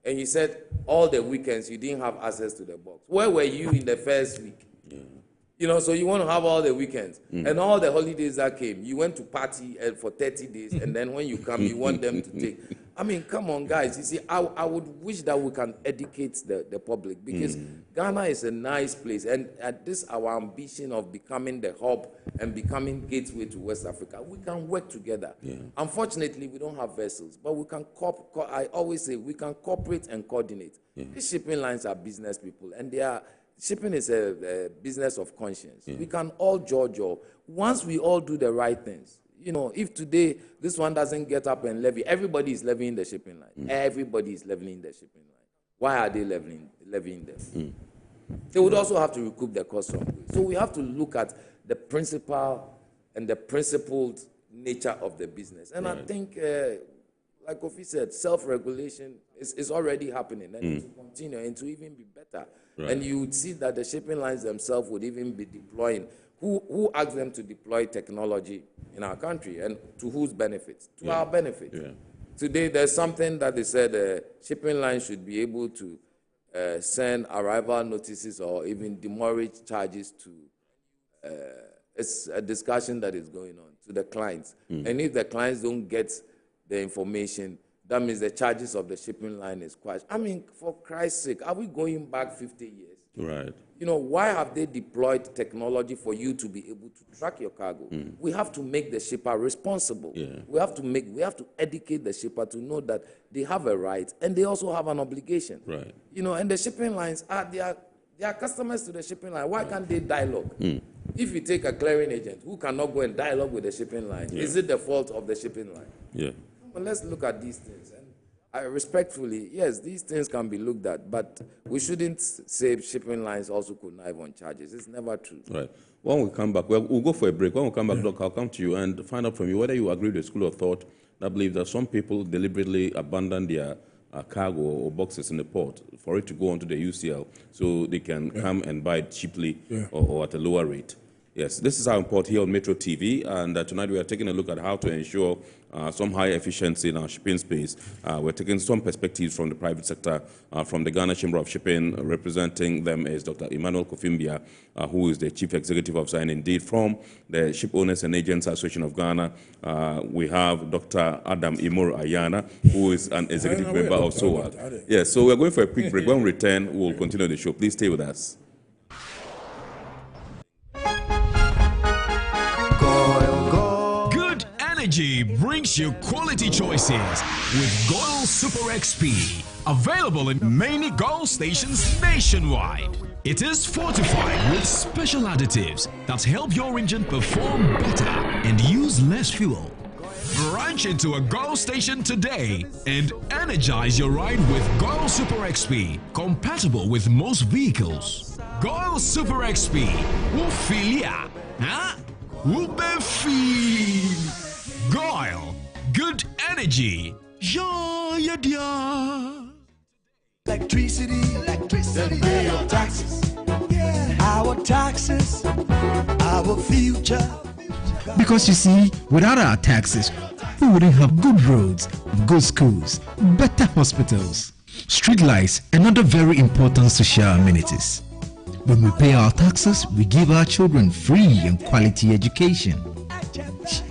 And you said all the weekends you didn't have access to the box. Where were you in the first week? So you want to have all the weekends. And all the holidays that came, you went to party for 30 days, and then when you come, you want them to take. I mean, come on, guys. You see, I would wish that we can educate the public, because Ghana is a nice place. And at this, our ambition of becoming the hub and becoming gateway to West Africa, we can work together. Unfortunately, we don't have vessels, but we can, I always say, we can cooperate and coordinate. These shipping lines are business people, and they are. Shipping is a business of conscience. We can all judge, once we all do the right things. If today this one doesn't get up and levy, everybody is levying the shipping line. Everybody is levying the shipping line. Why are they levying them? They would also have to recoup the cost some way. So we have to look at the principle and the principled nature of the business. And I think, like Kofi said, self-regulation is already happening, and it will continue and to even be better. And you would see that the shipping lines themselves would even be deploying. Who asked them to deploy technology in our country, and to whose benefit? To our benefit. Today, there's something that they said shipping lines should be able to send arrival notices or even demurrage charges to, it's a discussion that is going on, to the clients. And if the clients don't get the information, that means the charges of the shipping line is quite. I mean, for Christ's sake, are we going back 50 years? Right. Why have they deployed technology for you to be able to track your cargo? We have to make the shipper responsible. We have to educate the shipper to know that they have a right and they also have an obligation. Right. And the shipping lines they are customers to the shipping line. Why can't they dialogue? If you take a clearing agent who cannot go and dialogue with the shipping line, is it the fault of the shipping line? Well, let's look at these things. And respectfully, yes, these things can be looked at, but we shouldn't say shipping lines also connive on charges. It's never true. Right. When we come back, we'll go for a break. When we come back, Doc, I'll come to you and find out from you whether you agree with the school of thought that believes that some people deliberately abandon their cargo or boxes in the port for it to go onto the UCL so they can come and buy it cheaply or at a lower rate. Yes, this is our report here on Metro TV, and tonight we are taking a look at how to ensure some high efficiency in our shipping space. We're taking some perspectives from the private sector, from the Ghana Chamber of Shipping. Representing them is Dr. Emmanuel Kofimbia, who is the Chief Executive Officer, and indeed from the Ship Owners and Agents Association of Ghana, we have Dr. Adam Imoro Ayana, who is an executive member of SOAD. Yes, so we're going for a quick break. When we return, we'll continue the show. Please stay with us. Energy brings you quality choices with Goil Super XP. Available in many Gold stations nationwide. It is fortified with special additives that help your engine perform better and use less fuel. Branch into a Gold station today and energize your ride with Gold Super XP, compatible with most vehicles. Gold Super XP, Wufilia, huh? Wubefi. Goil, good energy. Yeah, yeah. Electricity, then pay your taxes. Our taxes, our future. Because you see, without our taxes, we wouldn't have good roads, good schools, better hospitals, street lights, and other very important social amenities. When we pay our taxes, we give our children free and quality education.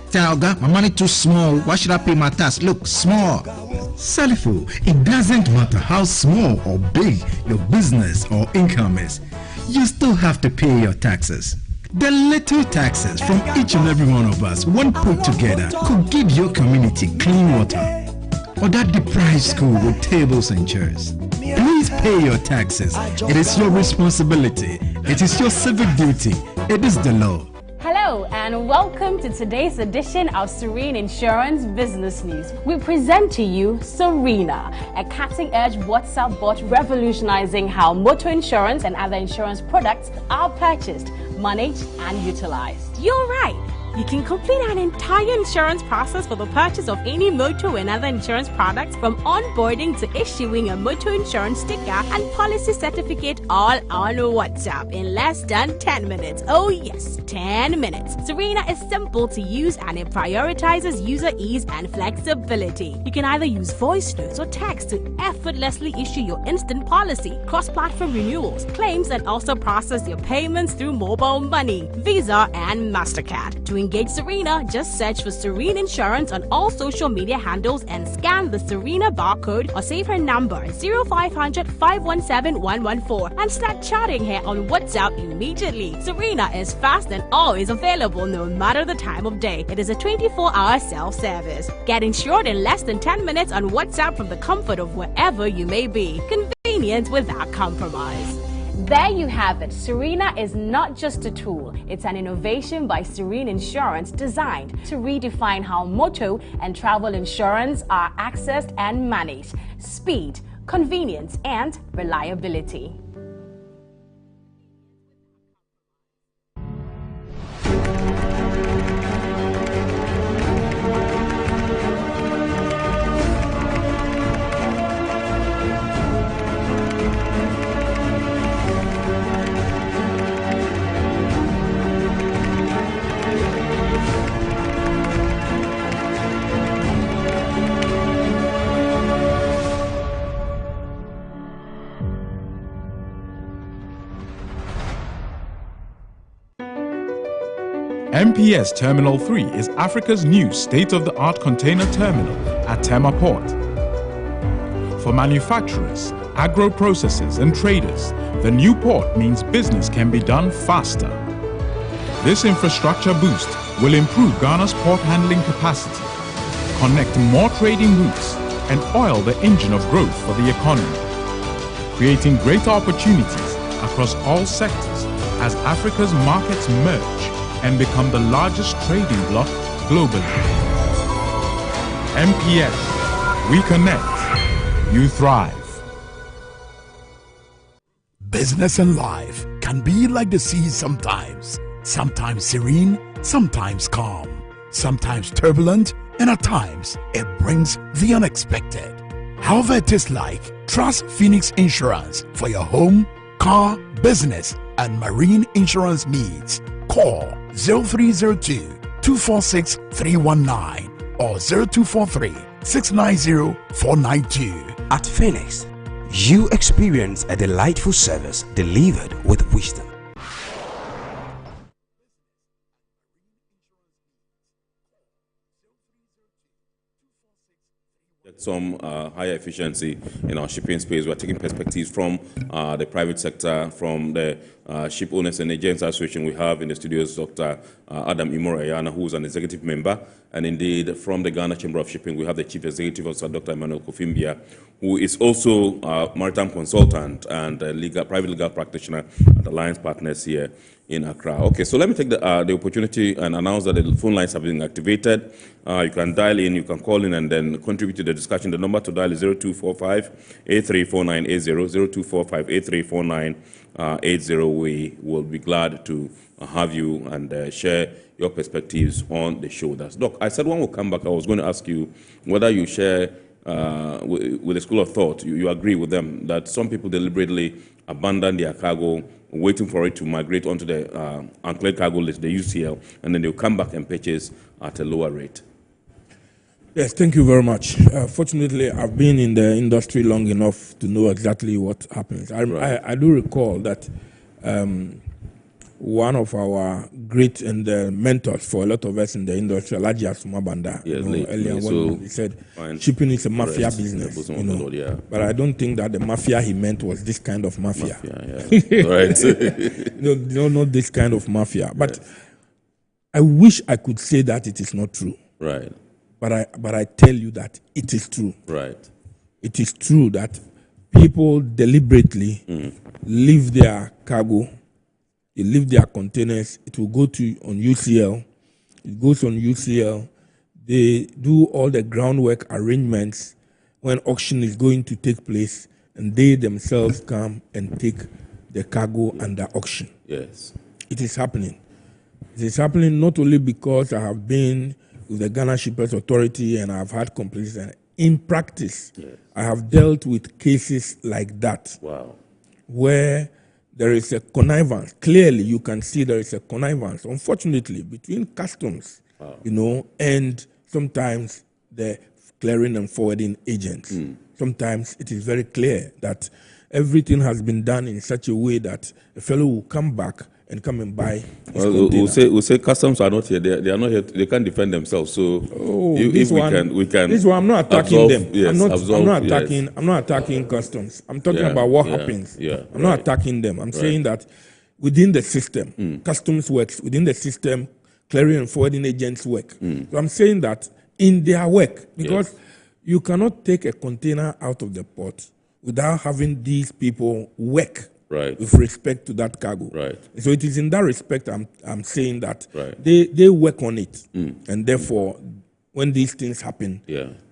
Talga, my money too small. Why should I pay my tax? Look, small. Salifo, it doesn't matter how small or big your business or income is. You still have to pay your taxes. The little taxes from each and every one of us, when put together, could give your community clean water or that deprived school with tables and chairs. Please pay your taxes. It is your responsibility. It is your civic duty. It is the law. Hello and welcome to today's edition of Serene Insurance Business News. We present to you Serena, a cutting-edge WhatsApp bot revolutionizing how motor insurance and other insurance products are purchased, managed and utilized. You're right. You can complete an entire insurance process for the purchase of any motor and other insurance products, from onboarding to issuing a motor insurance sticker and policy certificate, all on WhatsApp in less than 10 minutes. Oh yes, 10 minutes. Serena is simple to use and it prioritizes user ease and flexibility. You can either use voice notes or text to effortlessly issue your instant policy, cross-platform renewals, claims, and also process your payments through mobile money, Visa and MasterCard. To engage Serena, just search for Serene Insurance on all social media handles and scan the Serena barcode or save her number 0500 517 114 and start chatting her on WhatsApp immediately. Serena is fast and always available no matter the time of day. It is a 24-hour self-service. Get insured in less than 10 minutes on WhatsApp from the comfort of wherever you may be. Convenient without compromise. There you have it. Serena is not just a tool. It's an innovation by Serene Insurance designed to redefine how motor and travel insurance are accessed and managed. Speed, convenience, and reliability. MPS Terminal 3 is Africa's new state-of-the-art container terminal at Tema Port. For manufacturers, agro-processors and traders, the new port means business can be done faster. This infrastructure boost will improve Ghana's port handling capacity, connect more trading routes, and oil the engine of growth for the economy, creating greater opportunities across all sectors as Africa's markets merge and become the largest trading bloc globally. MPS, we connect, you thrive. Business and life can be like the sea sometimes. Sometimes serene, sometimes calm, sometimes turbulent, and at times it brings the unexpected. However it is like, trust Phoenix Insurance for your home, car, business, and marine insurance needs. Call 0302-246-319 or 0243-690-492. At Phoenix, you experience a delightful service delivered with wisdom. some higher efficiency in our shipping space. We're taking perspectives from the private sector, from the Ship Owners and Agents Association. We have in the studios Dr. Adam Imorayana, who is an executive member, and indeed from the Ghana Chamber of Shipping, we have the Chief Executive Officer, Dr. Emmanuel Kofimbia, who is also a maritime consultant and a private legal practitioner at Alliance Partners here in Accra. Okay, so let me take the opportunity and announce that the phone lines have been activated. You can dial in, you can call in, and then contribute to the discussion. The number to dial is 0245-834980, 0245-834980. We will be glad to have you and share your perspectives on the show. Doc, I said when we come back, I was going to ask you whether you share with the school of thought, you agree with them that some people deliberately abandon their cargo, waiting for it to migrate onto the uncleared cargo list, the UCL, and then they'll come back and purchase at a lower rate. Yes, thank you very much. Fortunately, I've been in the industry long enough to know exactly what happens. I do recall that one of our great mentors for a lot of us in the industry, Alaji Asumabanda, earlier when he said shipping is a mafia business. But I don't think that the mafia he meant was this kind of mafia. Right. Not this kind of mafia. But I wish I could say that it is not true. Right. But I tell you that it is true. Right. It is true that people deliberately leave their cargo. They leave their containers. It will go on UCL. It goes on UCL. They do all the groundwork arrangements when auction is going to take place, and they themselves come and take the cargo under auction. Yes. It is happening. It is happening not only because I have been with the Ghana Shippers Authority and I have had complaints. In practice, I have dealt with cases like that. Wow. Where there is a connivance. Clearly, you can see there is a connivance, unfortunately, between customs, and sometimes the clearing and forwarding agents. Sometimes it is very clear that everything has been done in such a way that a fellow will come back and come and buy his container. We'll say customs are not here. They are not here. They can't defend themselves. So we can. This one, I'm not attacking them. Yes, I'm not attacking customs. I'm talking about what happens. I'm not attacking them. I'm saying that within the system, customs works. Within the system, clearing and forwarding agents work. So I'm saying that in their work, because you cannot take a container out of the port without having these people work. Right. With respect to that cargo. Right. So it is in that respect I'm saying that they work on it. And therefore, when these things happen,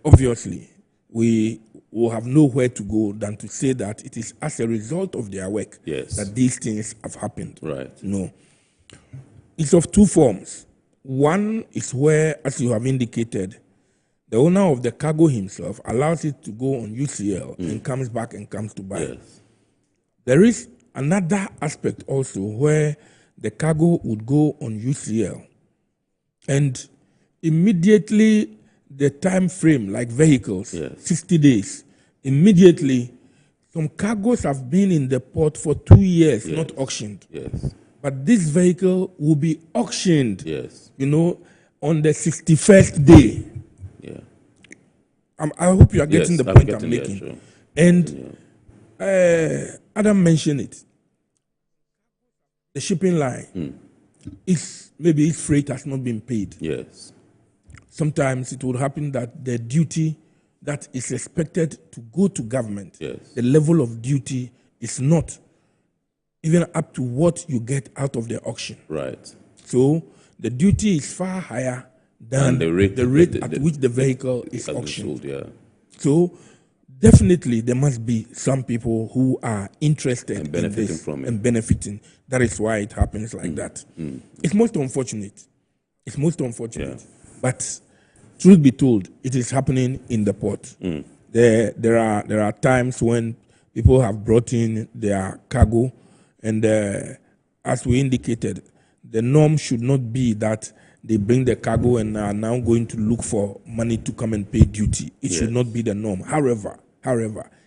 obviously, we will have nowhere to go than to say that it is as a result of their work that these things have happened. Right. No. It's of two forms. One is where, as you have indicated, the owner of the cargo himself allows it to go on UCL and comes back and comes to buy. Yes. There is another aspect also where the cargo would go on UCL, and immediately the time frame, like vehicles, 60 days, immediately some cargoes have been in the port for 2 years, not auctioned. Yes. But this vehicle will be auctioned, yes, on the 61st day. Yeah. I hope you are getting the point I'm making. Sure. And Adam mentioned it. The shipping line, maybe its freight has not been paid. Yes. Sometimes it will happen that the duty that is expected to go to government, the level of duty is not even up to what you get out of the auction. Right. So the duty is far higher than the rate at which the vehicle is auctioned. Sold, So definitely there must be some people who are interested and benefiting in this from it. and benefiting. That is why it happens like that. It's most unfortunate. It's most unfortunate. But truth be told, it is happening in the port. There are times when people have brought in their cargo, and as we indicated, the norm should not be that they bring the cargo and are now going to look for money to come and pay duty. It should not be the norm. However,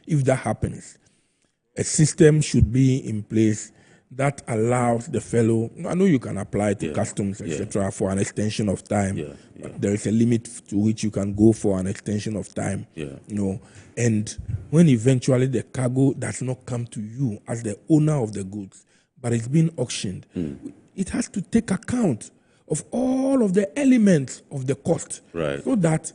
if that happens, a system should be in place that allows the fellow, I know you can apply to customs, etc., for an extension of time. But there is a limit to which you can go for an extension of time. You know, and when eventually the cargo does not come to you as the owner of the goods, but it's being auctioned, it has to take account of all of the elements of the cost, so that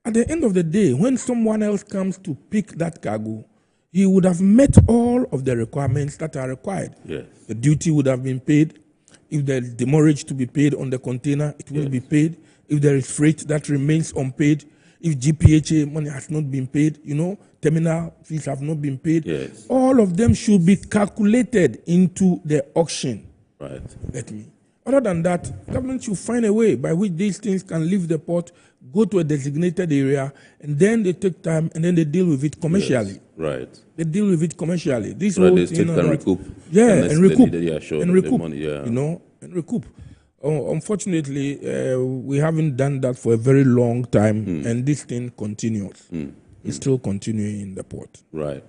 at the end of the day, when someone else comes to pick that cargo, he would have met all of the requirements that are required. The duty would have been paid. If there is demurrage to be paid on the container, it will be paid. If there is freight that remains unpaid, if GPHA money has not been paid, you know, terminal fees have not been paid, all of them should be calculated into the auction. Other than that, government should find a way by which these things can leave the port, go to a designated area, and then they take time, and then they deal with it commercially. They deal with it commercially. This whole they thing, can recoup. and recoup, and recoup, money, you know, and recoup. Unfortunately, we haven't done that for a very long time, and this thing continues. It's still continuing in the port. Right.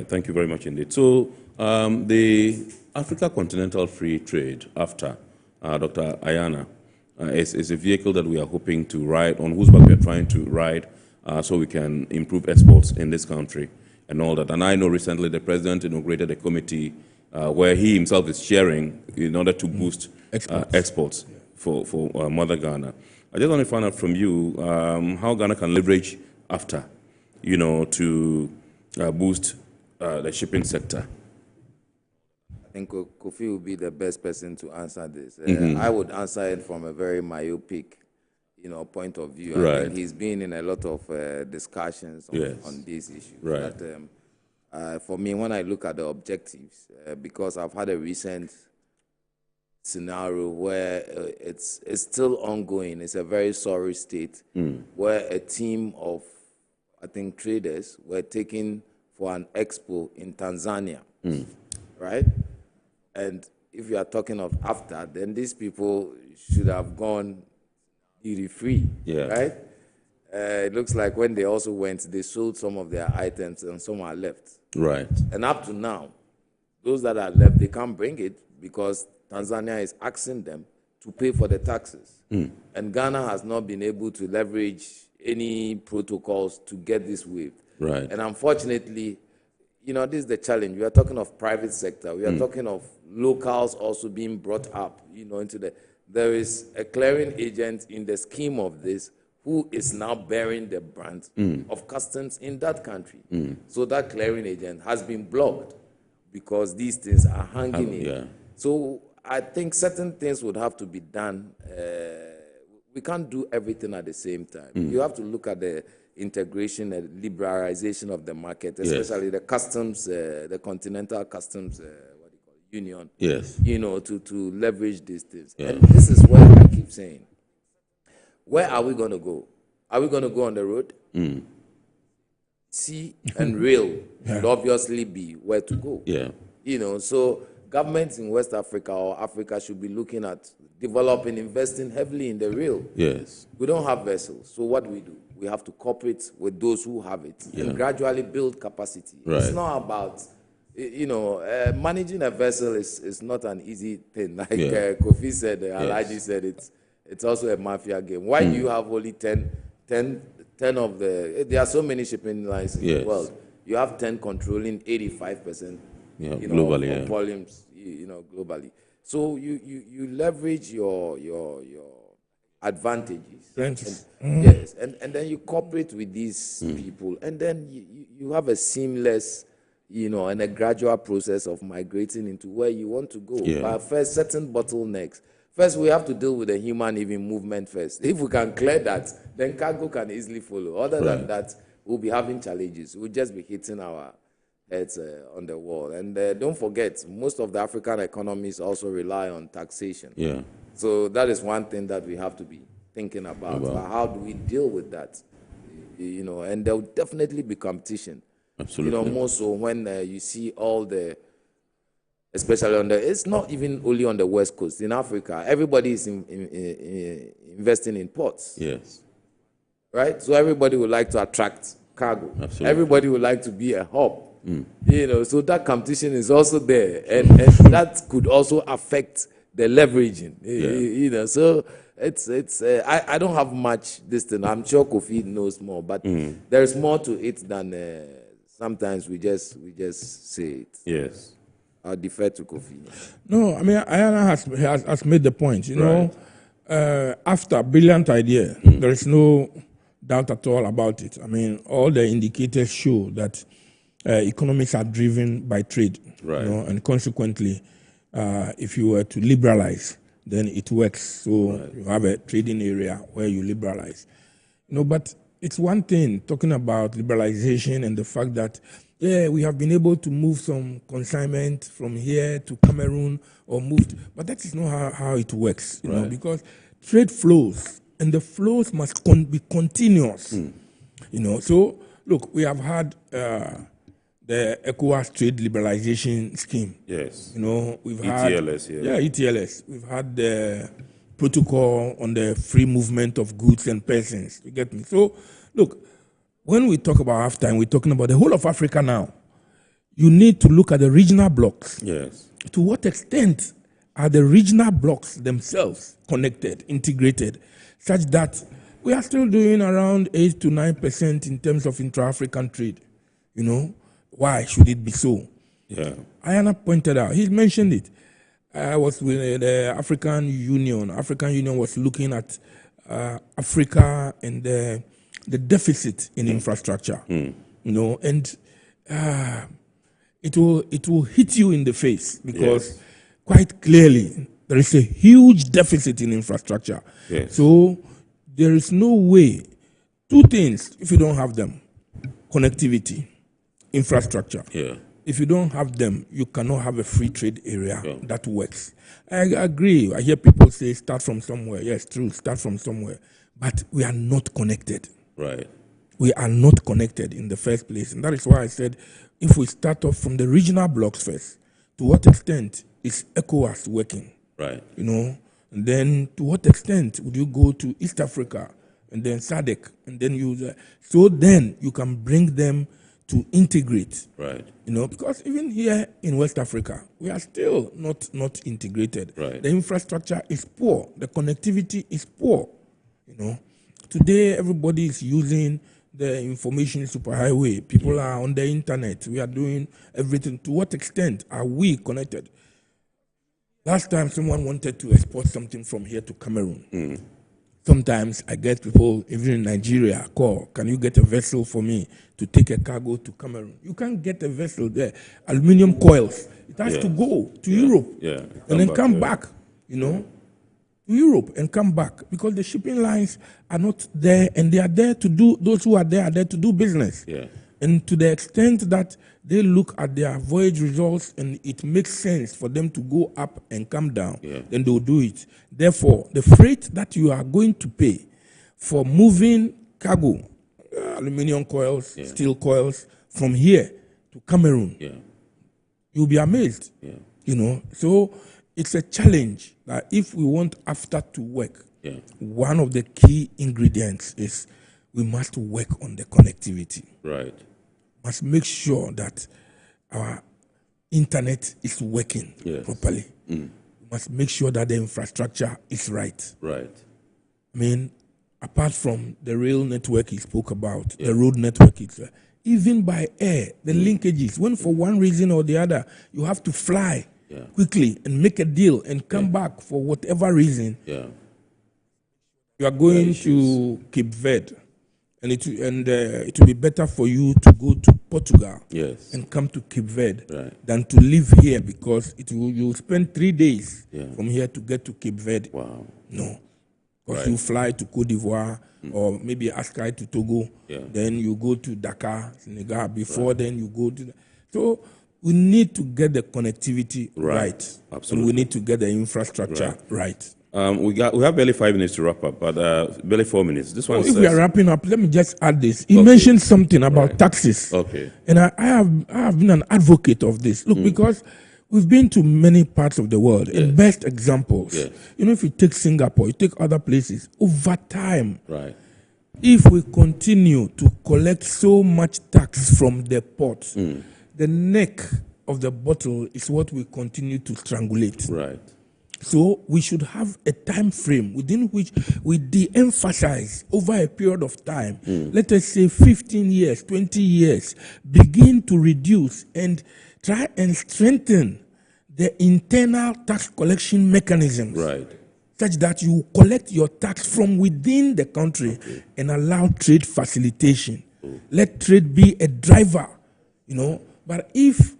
Thank you very much indeed. So the Africa Continental Free Trade, AfTA, Dr. Ayana, is a vehicle that we are hoping to ride, on whose back we are trying to ride, so we can improve exports in this country and all that. And I know recently the president inaugurated a committee where he himself is chairing in order to boost exports for Mother Ghana. I just want to find out from you how Ghana can leverage AfTA, you know, to boost the shipping sector. I think Kofi will be the best person to answer this. I would answer it from a very myopic, you know, point of view. I mean, he's been in a lot of discussions on these issues. But, for me, when I look at the objectives, because I've had a recent scenario where it's still ongoing. It's a very sorry state where a team of, I think, traders were taken for an expo in Tanzania, right? And if you are talking of AfTA, then these people should have gone duty-free, right? It looks like when they also went, they sold some of their items and some are left. And up to now, those that are left, they can't bring it because Tanzania is asking them to pay for the taxes. And Ghana has not been able to leverage any protocols to get this waived. And unfortunately, you know, this is the challenge. We are talking of private sector. We are talking of locals also being brought up, you know, into the... There is a clearing agent in the scheme of this who is now bearing the brunt of customs in that country. So that clearing agent has been blocked because these things are hanging in. So I think certain things would have to be done. We can't do everything at the same time. You have to look at the integration and liberalization of the market, especially the customs, the Continental Customs Union, you know, to leverage these things. And this is where I keep saying, where are we going to go? Are we going to go on the road? Sea and rail should obviously be where to go. You know, so governments in West Africa or Africa should be looking at developing, investing heavily in the rail. We don't have vessels, so what do? We have to cooperate with those who have it and gradually build capacity. It's not about, you know, managing a vessel is not an easy thing. Like Kofi said, Alaji said, it's also a mafia game. Why do you have only 10 of the... There are so many shipping lines in the world. You have 10 controlling 85%, you know, globally, of volumes, you know, globally. So you leverage your advantages. And then you cooperate with these people, and then you have a seamless, you know, and a gradual process of migrating into where you want to go. But first, certain bottlenecks. First, we have to deal with the human even movement first. If we can clear that, then cargo can easily follow. Other than that, we'll be having challenges. We'll just be hitting our heads on the wall. And don't forget, most of the African economies also rely on taxation. So that is one thing that we have to be thinking about. But how do we deal with that? You know, and there will definitely be competition. You know, more so when you see all the, especially on the, it's not even only on the West Coast. In Africa, everybody is investing in ports. Right? So everybody would like to attract cargo. Everybody would like to be a hub. You know, so that competition is also there, and that could also affect the leveraging. You know, so it's I don't have much this thing. I'm sure Kofi knows more, but there's more to it than sometimes we just say it. Yes. I'll defer to Kofi. No, I mean, Ayana has made the point. You know, after brilliant idea, there is no doubt at all about it. I mean, all the indicators show that economies are driven by trade. Right. You know, and consequently, if you were to liberalize, then it works. So you have a trading area where you liberalize. You know, but it's one thing talking about liberalization and the fact that we have been able to move some consignment from here to Cameroon or moved, but that is not how it works, you know, because trade flows and the flows must be continuous, you know. So look, we have had the ECOWAS trade liberalization scheme. Yes. You know, we've ETLS, had ETLS. We've had the protocol on the free movement of goods and persons. You get me? So look, when we talk about halftime, we're talking about the whole of Africa now. You need to look at the regional blocks. Yes. To what extent are the regional blocks themselves connected, integrated, such that we are still doing around 8 to 9% in terms of intra-African trade? You know, why should it be so? Yeah. Ayana pointed out, he mentioned it. I was with the African Union. African Union was looking at Africa and the deficit in infrastructure, you know, and it will hit you in the face because quite clearly there is a huge deficit in infrastructure. Yes. So there is no way. Two things, if you don't have them: connectivity, infrastructure. Yeah. If you don't have them, you cannot have a free trade area that works. I agree. I hear people say start from somewhere. Yes, true, start from somewhere. But we are not connected. Right. We are not connected in the first place. And that is why I said if we start off from the regional blocks first, to what extent is ECOWAS working? Right. You know, and then to what extent would you go to East Africa and then SADC and then so then you can bring them to integrate. Right. You know, because even here in West Africa, we are still not integrated. Right. The infrastructure is poor. The connectivity is poor. You know, today everybody is using the information superhighway. People are on the internet. We are doing everything. To what extent are we connected? Last time someone wanted to export something from here to Cameroon. Sometimes I get people, even in Nigeria, call, can you get a vessel for me to take a cargo to Cameroon? You can't get a vessel there. Aluminium coils. It has to go to Europe and then come back, you know, to Europe and come back because the shipping lines are not there and they are there to do, those who are there to do business. Yeah. And to the extent that they look at their voyage results and it makes sense for them to go up and come down, then they'll do it. Therefore, the freight that you are going to pay for moving cargo, aluminium coils, steel coils, from here to Cameroon, you'll be amazed. You know, so it's a challenge that if we want AFTA to work, one of the key ingredients is we must work on the connectivity. Right. Must make sure that our internet is working properly. We must make sure that the infrastructure is right. Right. I mean, apart from the rail network he spoke about, the road network, even by air, the linkages, when for one reason or the other, you have to fly quickly and make a deal and come back for whatever reason, you are going to Cape Verde. And it will be better for you to go to Portugal and come to Cape Verde than to live here because you'll spend 3 days from here to get to Cape Verde. Wow. No. Because you fly to Cote d'Ivoire or maybe Askai to Togo. Then you go to Dakar, Senegal. Before then you go to... So we need to get the connectivity right. Absolutely. And we need to get the infrastructure right. We have barely 5 minutes to wrap up, but barely 4 minutes. This one if says, we are wrapping up, let me just add this. He mentioned something about taxes. Okay. And I have been an advocate of this. Look, because we've been to many parts of the world, and best examples. You know, if you take Singapore, you take other places, over time, if we continue to collect so much tax from the ports, the neck of the bottle is what we continue to strangulate. Right. So we should have a time frame within which we de-emphasize over a period of time. Let us say 15 years, 20 years, begin to reduce and try and strengthen the internal tax collection mechanisms. Right. Such that you collect your tax from within the country and allow trade facilitation. Let trade be a driver, But if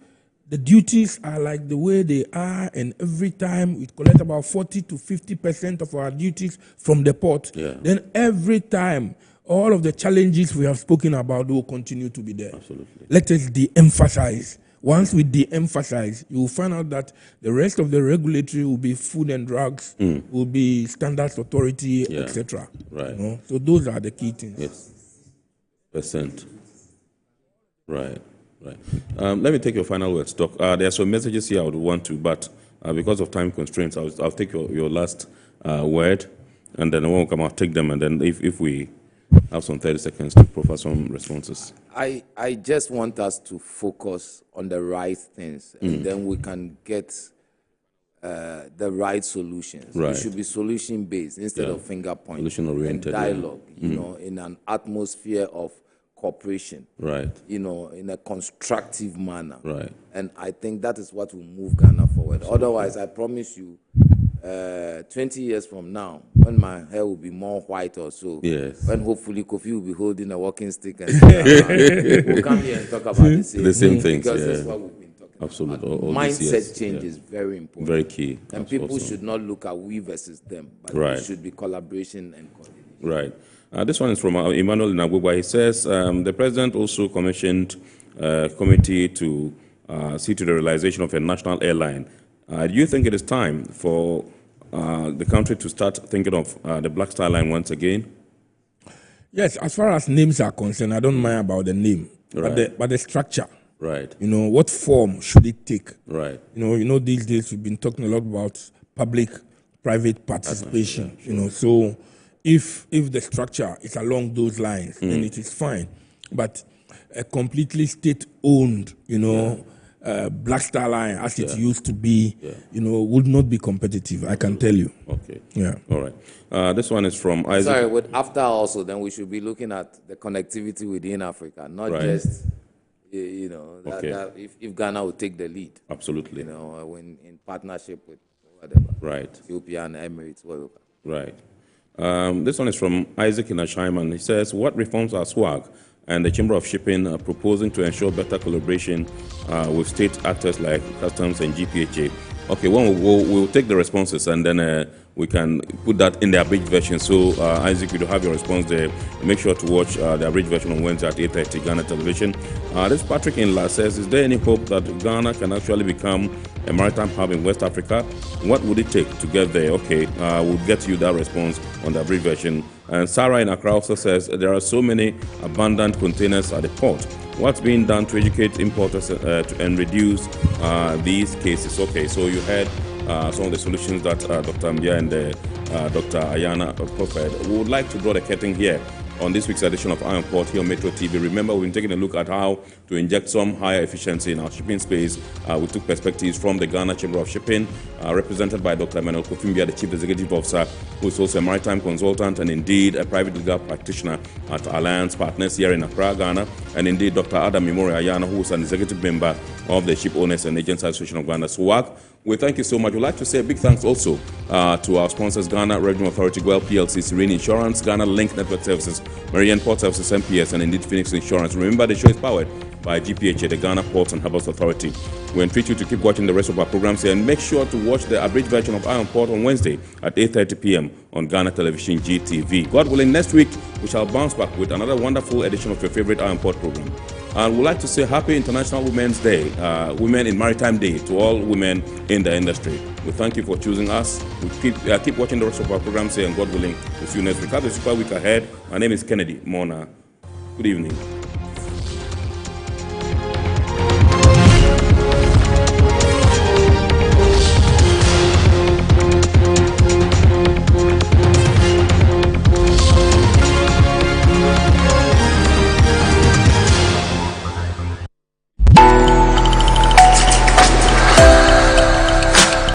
the duties are like the way they are, and every time we collect about 40 to 50% of our duties from the port, then every time all of the challenges we have spoken about will continue to be there. Absolutely. Let us de-emphasize. Once we de-emphasize, you will find out that the rest of the regulatory will be food and drugs, will be standards authority, etc. Right. So those are the key things. Yes. %. Right. Right. Let me take your final words, Doc. There are some messages here I would want to, but because of time constraints, I'll take your last word, and then I won't come out, take them, and then if we have some 30 seconds to provide some responses. I just want us to focus on the right things, and then we can get the right solutions. Right. It should be solution-based instead of finger-pointing. Solution-oriented, and dialogue, in an atmosphere of cooperation, right? In a constructive manner, right? And I think that is what will move Ghana forward. Absolutely. Otherwise, I promise you, 20 years from now, when my hair will be more white or so, when hopefully Kofi will be holding a walking stick and we'll come here and talk about the same things, because that's what we've been talking Absolutely. about. Mindset change is very important. Very key. And people should not look at we versus them, but it should be collaboration and coordination. Right. This one is from Emmanuel Nagubwa. He says, the president also commissioned a committee to see to the realization of a national airline. Do you think it is time for the country to start thinking of the Black Star Line once again? Yes, as far as names are concerned, I don't mind about the name, but the structure. Right. What form should it take? Right. These days we've been talking a lot about public-private participation. So if the structure is along those lines, then it is fine. But a completely state-owned, Black Star Line, as it used to be, would not be competitive. I can tell you. Okay. Yeah. All right. This one is from Isaac. Sorry, with after also, then we should be looking at the connectivity within Africa, not just, that if Ghana would take the lead. Absolutely. When in partnership with whatever. Right. Ethiopia and Emirates, whatever. Right. This one is from Isaac Inashaiman. He says, what reforms are SWAG and the Chamber of Shipping proposing to ensure better collaboration with state actors like Customs and GPHA? Okay, we'll take the responses and then we can put that in the abridged version. So, Isaac, you have your response there. Make sure to watch the abridged version on Wednesday at 8:30 Ghana Television. This Patrick Inla says, is there any hope that Ghana can actually become a maritime hub in West Africa? What would it take to get there? Okay, we'll get you that response on the abridged version. And Sarah in Accra also says, there are so many abundant containers at the port. What's being done to educate importers and reduce these cases? Okay, so you heard some of the solutions that Dr. Mbia and Dr. Ayana proffered. We would like to draw the curtain here on this week's edition of Iron Port here on Metro TV. Remember, we've been taking a look at how to inject some higher efficiency in our shipping space. We took perspectives from the Ghana Chamber of Shipping, represented by Dr. Emmanuel Kofimbia, the Chief Executive Officer, who is also a maritime consultant and indeed a private legal practitioner at Alliance Partners here in Accra, Ghana, and indeed Dr. Adam Mimori Ayana, who is an executive member of the Ship Owners and Agents Association of Ghana, SWAG. We thank you so much. We'd like to say a big thanks also to our sponsors, Ghana Revenue Authority, GWEL PLC, Serene Insurance, Ghana Link Network Services, Meridian Port Services, MPS, and indeed Phoenix Insurance. Remember, the show is powered by GPHA, the Ghana Ports and Harbours Authority. We entreat you to keep watching the rest of our programs here and make sure to watch the abridged version of Iron Port on Wednesday at 8:30 p.m. on Ghana Television GTV. God willing, next week we shall bounce back with another wonderful edition of your favorite Iron Port program. And we'd like to say Happy International Women's Day, Women in Maritime Day, to all women in the industry. We thank you for choosing us. We keep watching the rest of our programs here, and God willing, we'll see you next week. Have a super week ahead. My name is Kennedy Mona. Good evening.